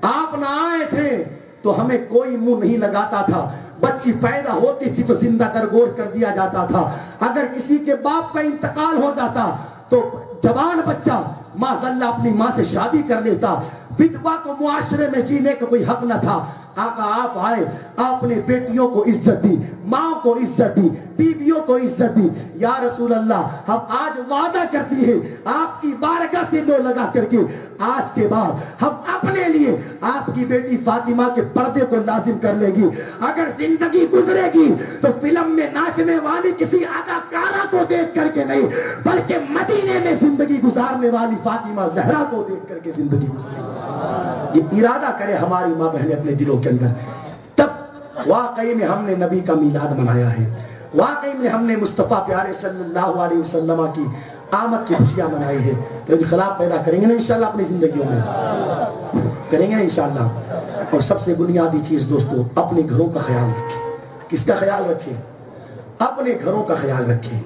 آپ نہ آئے تھے تو ہمیں کوئی منہ نہیں لگاتا تھا، بچی پیدا ہوتی تھی تو زندہ درگور کر دیا جاتا تھا، اگر کسی کے باپ کا انتقال ہو جاتا تو جوان بچہ معاذاللہ اپنی ماں سے شادی کر لیتا، ودوا کو معاشرے میں جینے کا کوئی حق نہ تھا۔ آقا آپ آئے، آپ نے بیٹیوں کو عزت دی، ماں کو عزت دی، بیویوں کو عزت دی۔ یا رسول اللہ ہم آج وعدہ کرتی ہیں آپ کی بارگاہ سے لو لگا کر کے آج کے بعد ہم اپنے لیے آپ کی بیٹی فاطمہ کے پردے کو لازم کر لے گی۔ اگر زندگی گزرے گی تو فلم میں ناچنے والی کسی اداکارہ کو دیکھ کر کے نہیں بلکہ مدینے میں زندگی گزارنے والی فاطمہ زہرا کو دیکھ کر کے زندگی گزرے گی۔ یہ ارادہ کرے ہماری ماں بہنیں اپنے دلوں کے اندر، تب واقعی میں ہم نے نبی کا میلاد منایا ہے۔ واقعی میں ہم نے مصطفیٰ پیارے صلی اللہ علیہ وسلم کی آمد کی خوشیاں منائی ہے، تو انقلاب پیدا کریں گے نا انشاءاللہ اپنی زندگیوں میں، کریں گے نا انشاءاللہ۔ اور سب سے بنیادی چیز دوستو، اپنے گھروں کا خیال رکھیں۔ کس کا خیال رکھیں؟ اپنے گھروں کا خیال رکھیں۔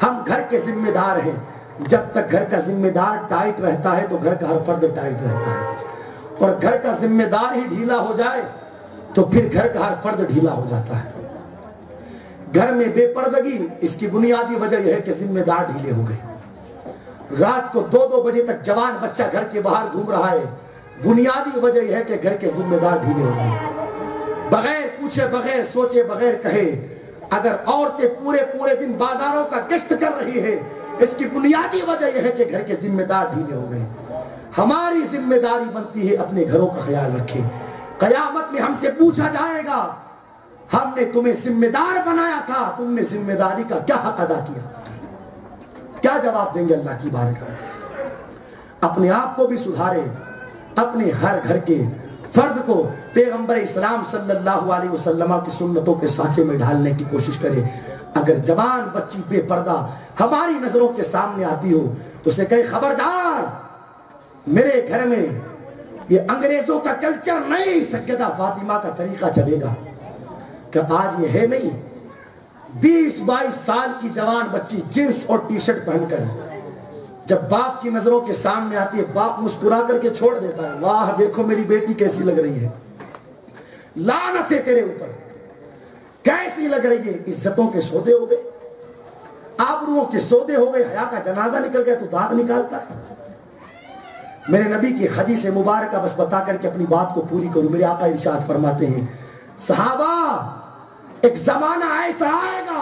ہم گھر کے ذمہ دار ہیں، جب تک گھر کا ذمہ دار ٹائٹ رہتا ہے تو گھر کا ہر فرد ٹائٹ رہتا ہے، اور گھر کا ذمہ دار ہی ڈھیلا ہو جائے تو پھر گھر کا ہر فرد ڈھیلا ہو جاتا ہے۔ گھر میں بے پردگی، اس کی بنیادی وجہ یہ ہے کہ ذمہ دار ڈھیلے ہو گئے۔ رات کو 2-2 بجے تک جوان بچہ گھر کے باہر گھوم رہا ہے، بنیادی وجہ یہ ہے کہ گھر کے ذمہ دار ڈھیلے ہو گئے۔ بغیر پوچھے، بغیر سوچے، بغیر کہے اگر عورتیں پورے دن بازاروں کا گشت کر رہی ہے، اس کی بنیادی وجہ یہ ہے کہ گھر کے ذمہ دار ڈھیلے ہو گئے۔ ہماری ذمہ داری بنتی ہے اپنے گھروں کا خیال رکھیں۔ قیامت میں ہم سے پوچھا جائے گا، ہم نے تمہیں ذمہ دار بنایا تھا، تم نے ذمہ داری کا کیا حق ادا کیا؟ کیا جواب دیں گے اللہ کی بارگاہ میں؟ اپنے آپ کو بھی سدھارے، اپنے ہر گھر کے فرد کو پیغمبر اسلام صلی اللہ علیہ وسلم کی سنتوں کے سانچے میں ڈھالنے کی کوشش کرے۔ اگر جوان بچی بے پردہ ہماری نظروں کے سامنے آتی ہو تو اسے کہے خبردار، میرے گھر میں یہ انگریزوں کا کلچر نہیں، سیدہ فاطمہ کا طریقہ چلے گا۔ کہ آج یہ ہے نہیں، 20-22 سال کی جوان بچی جنس اور ٹی شرٹ پہن کر جب باپ کی نظروں کے سامنے آتی ہے، باپ مسکرا کر کے چھوڑ دیتا ہے، واہ دیکھو میری بیٹی کیسی لگ رہی ہے، لعنت ہے تیرے اوپر، کیسی لگ رہی ہے۔ عزتوں کے سودے ہو گئے، آبروؤں کے سودے ہو گئے، حیا کا جنازہ نکل گیا تو دانت نکالتا ہے۔ میرے نبی کی حدیث مبارکہ بس بتا کر کے اپنی بات کو پوری کروں۔ میرے آقا ارشاد فرماتے ہیں، صحابہ ایک زمانہ ایسا آئے گا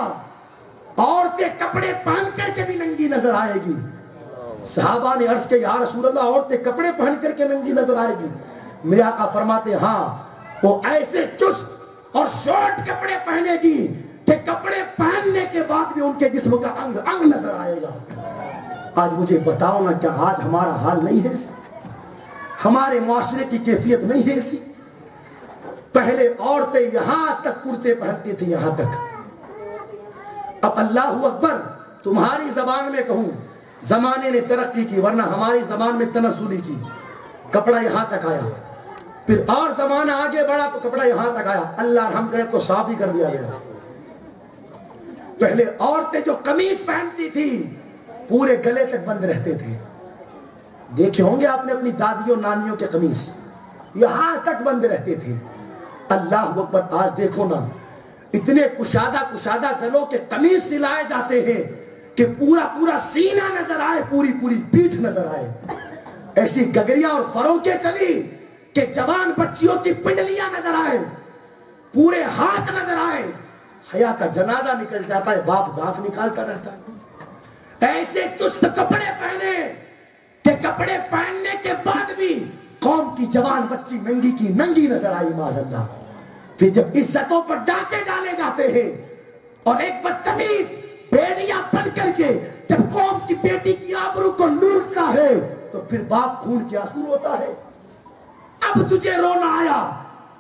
عورتیں کپڑے پہن کر کے بھی ننگی نظر آئے گی۔ صحابہ نے عرض کیا یا رسول اللہ عورتیں کپڑے پہن کر کے ننگی نظر آئے گی؟ میرے آقا فرماتے ہیں ہاں، وہ ایسے چست اور شارٹ کپڑے پہنے گی کہ کپڑے پہننے کے بعد بھی ان کے جسم کا انگ انگ نظر آئے گا۔ آج مجھے بتاؤ نا، کیا آج ہمارا حال نہیں ہے ایسا؟ ہمارے معاشرے کی کیفیت نہیں ہے ایسی؟ پہلے عورتیں یہاں تک کرتے پہنتی تھی، یہاں تک۔ اب اللہ اکبر تمہاری زبان میں کہوں، زمانے نے ترقی کی، ورنہ ہماری زبان میں تنزلی کی، کپڑا یہاں تک آیا، پھر اور زمانہ آگے بڑھا تو کپڑا یہاں تک آیا، اللہ رحم کرے تو صاف ہی کر دیا گیا۔ پہلے عورتیں جو قمیص پہنتی تھی پورے گلے تک بند رہتے تھے، دیکھے ہوں گے آپ نے اپنی دادیوں نانیوں کے قمیص، یہاں تک بند رہتے تھے۔ اللہ اکبر آج دیکھو نا، اتنے کشادہ گلوں کے قمیص سلائے جاتے ہیں کہ پورا سینہ نظر آئے، پوری پیٹھ نظر آئے۔ ایسی گگریاں اور فروکیں چلی کہ جوان بچیوں کی پنڈلیاں نظر آئے، پورے ہاتھ نظر آئے، حیا کا جنازہ نکل جاتا ہے، باپ دانت نکالتا رہتا ہے۔ ایسے چست کپڑے پہنے کہ کپڑے پہننے کے بعد بھی قوم کی جوان بچی ننگی کی ننگی نظر آئی، معاذ اللہ۔ پھر جب عزتوں پر ڈاکے ڈالے جاتے ہیں اور ایک بدتمیز بیڑیاں بن کر کے جب قوم کی بیٹی کی آبرو کو لوٹتا ہے تو پھر باپ خون کے آنسو روتا ہے۔ اب تجھے رونا آیا،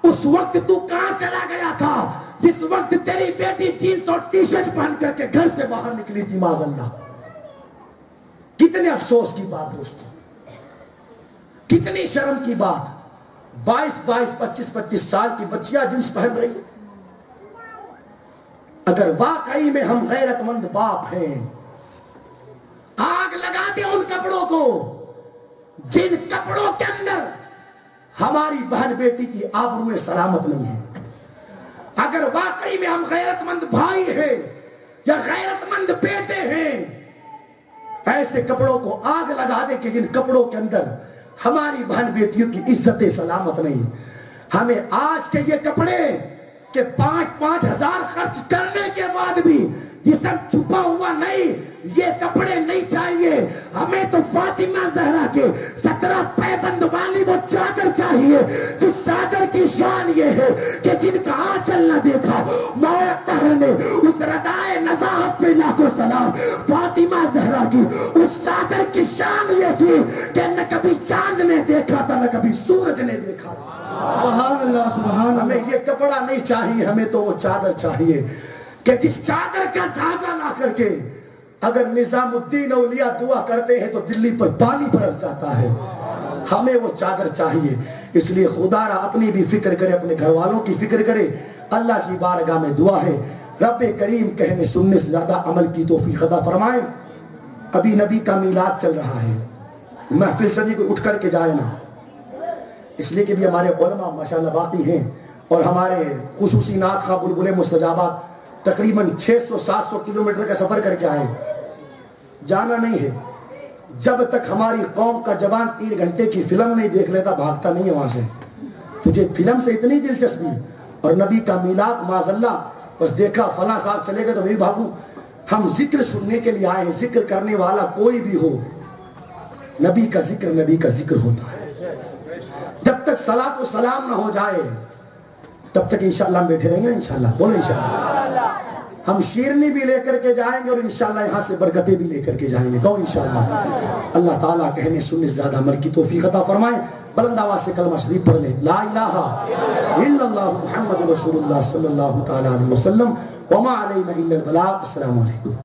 اس وقت تو کہاں چلا گیا تھا جس وقت تیری بیٹی جینس اور ٹی شرٹ پہن کر کے گھر سے باہر نکلی تھی، معاذ اللہ۔ کتنے افسوس کی بات دوستو، کتنی شرم کی بات، 22-25 سال کی بچیاں جنس پہن رہی ہیں۔ اگر واقعی میں ہم غیرت مند باپ ہیں، آگ لگا دیں ان کپڑوں کو جن کپڑوں کے اندر ہماری بہن بیٹی کی آبروئے سلامت نہیں ہے۔ اگر واقعی میں ہم غیرت مند بھائی ہیں یا غیرت مند بیٹے ہیں، ایسے کپڑوں کو آگ لگا دیں کہ جن کپڑوں کے اندر ہماری بہن بیٹیوں کی عزت سلامت نہیں۔ ہمیں آج کے یہ کپڑے کہ 5-5 ہزار خرچ کرنے کے بعد بھی جسم چھپا ہوا نہیں، یہ کپڑے نہیں چاہیے ہمیں، تو فاطمہ زہرا کے 17 پیبند والی وہ چادر چاہیے جس چادر کی شان یہ ہے کہ جن کا آنچل نہ دیکھا مولا طاہر نے اس ردائے نزاہت پہ لاکھوں سلام۔ فاطمہ زہرا کی اس چادر کی شان یہ تھی کہ نہ کبھی چاند نے دیکھا تھا نہ کبھی سورج نے دیکھا تھا۔ سبحان اللہ، سبحان اللہ۔ ہمیں یہ کپڑا نہیں چاہیے، ہمیں تو وہ چادر چاہیے کہ جس چادر کا دھاگا لا کر کے اگر نظام الدین اولیاء دعا کرتے ہیں تو دلی پر پانی برس جاتا ہے. ہمیں وہ چادر چاہیے. اس لیے خدا را اپنی بھی فکر کرے, اپنے گھر والوں کی فکر کرے. اللہ کی بارگاہ میں دعا ہے رب کریم کہنے سننے سے زیادہ عمل کی توفیق عطا فرمائے. ابھی نبی کا میلاد چل رہا ہے, محفل صدی کو اٹھ کر کے جائے نا, اس لیے کہ بھی ہمارے علماء ماشاءاللہ باقی ہیں اور ہمارے خصوصی نعت خواہ بلبل مستجابات تقریباً 600-700 کلومیٹر کا سفر کر کے آئے. جانا نہیں ہے. جب تک ہماری قوم کا جوان 3 گھنٹے کی فلم نہیں دیکھ لیتا بھاگتا نہیں ہے وہاں سے. تجھے فلم سے اتنی دلچسپی اور نبی کا میلاد معاذاللہ بس دیکھا فلاں صاحب چلے گئے تو میں بھاگوں. ہم ذکر سننے کے لیے آئے ہیں. ذکر کرنے والا کوئی بھی ہو, نبی کا ذکر ہوتا ہے. جب تک صلاۃ و سلام نہ ہو جائے تب تک انشاءاللہ ہم بیٹھے رہیں گے. انشاءاللہ بولو انشاءاللہ. ہم شیرنی بھی لے کر کے جائیں گے اور انشاءاللہ یہاں سے برکتیں بھی لے کر کے جائیں گے. کون انشاءاللہ. اللہ تعالیٰ کہنے سننے سے زیادہ عمل کی توفیق عطا فرمائے. بلند آواز سے کلمہ شریف پڑھ لیں, لا الہ الا اللہ محمد رسول اللہ صلی اللہ تعالی علیہ وسلم وما علینا الا البلاغ. السلام علیکم.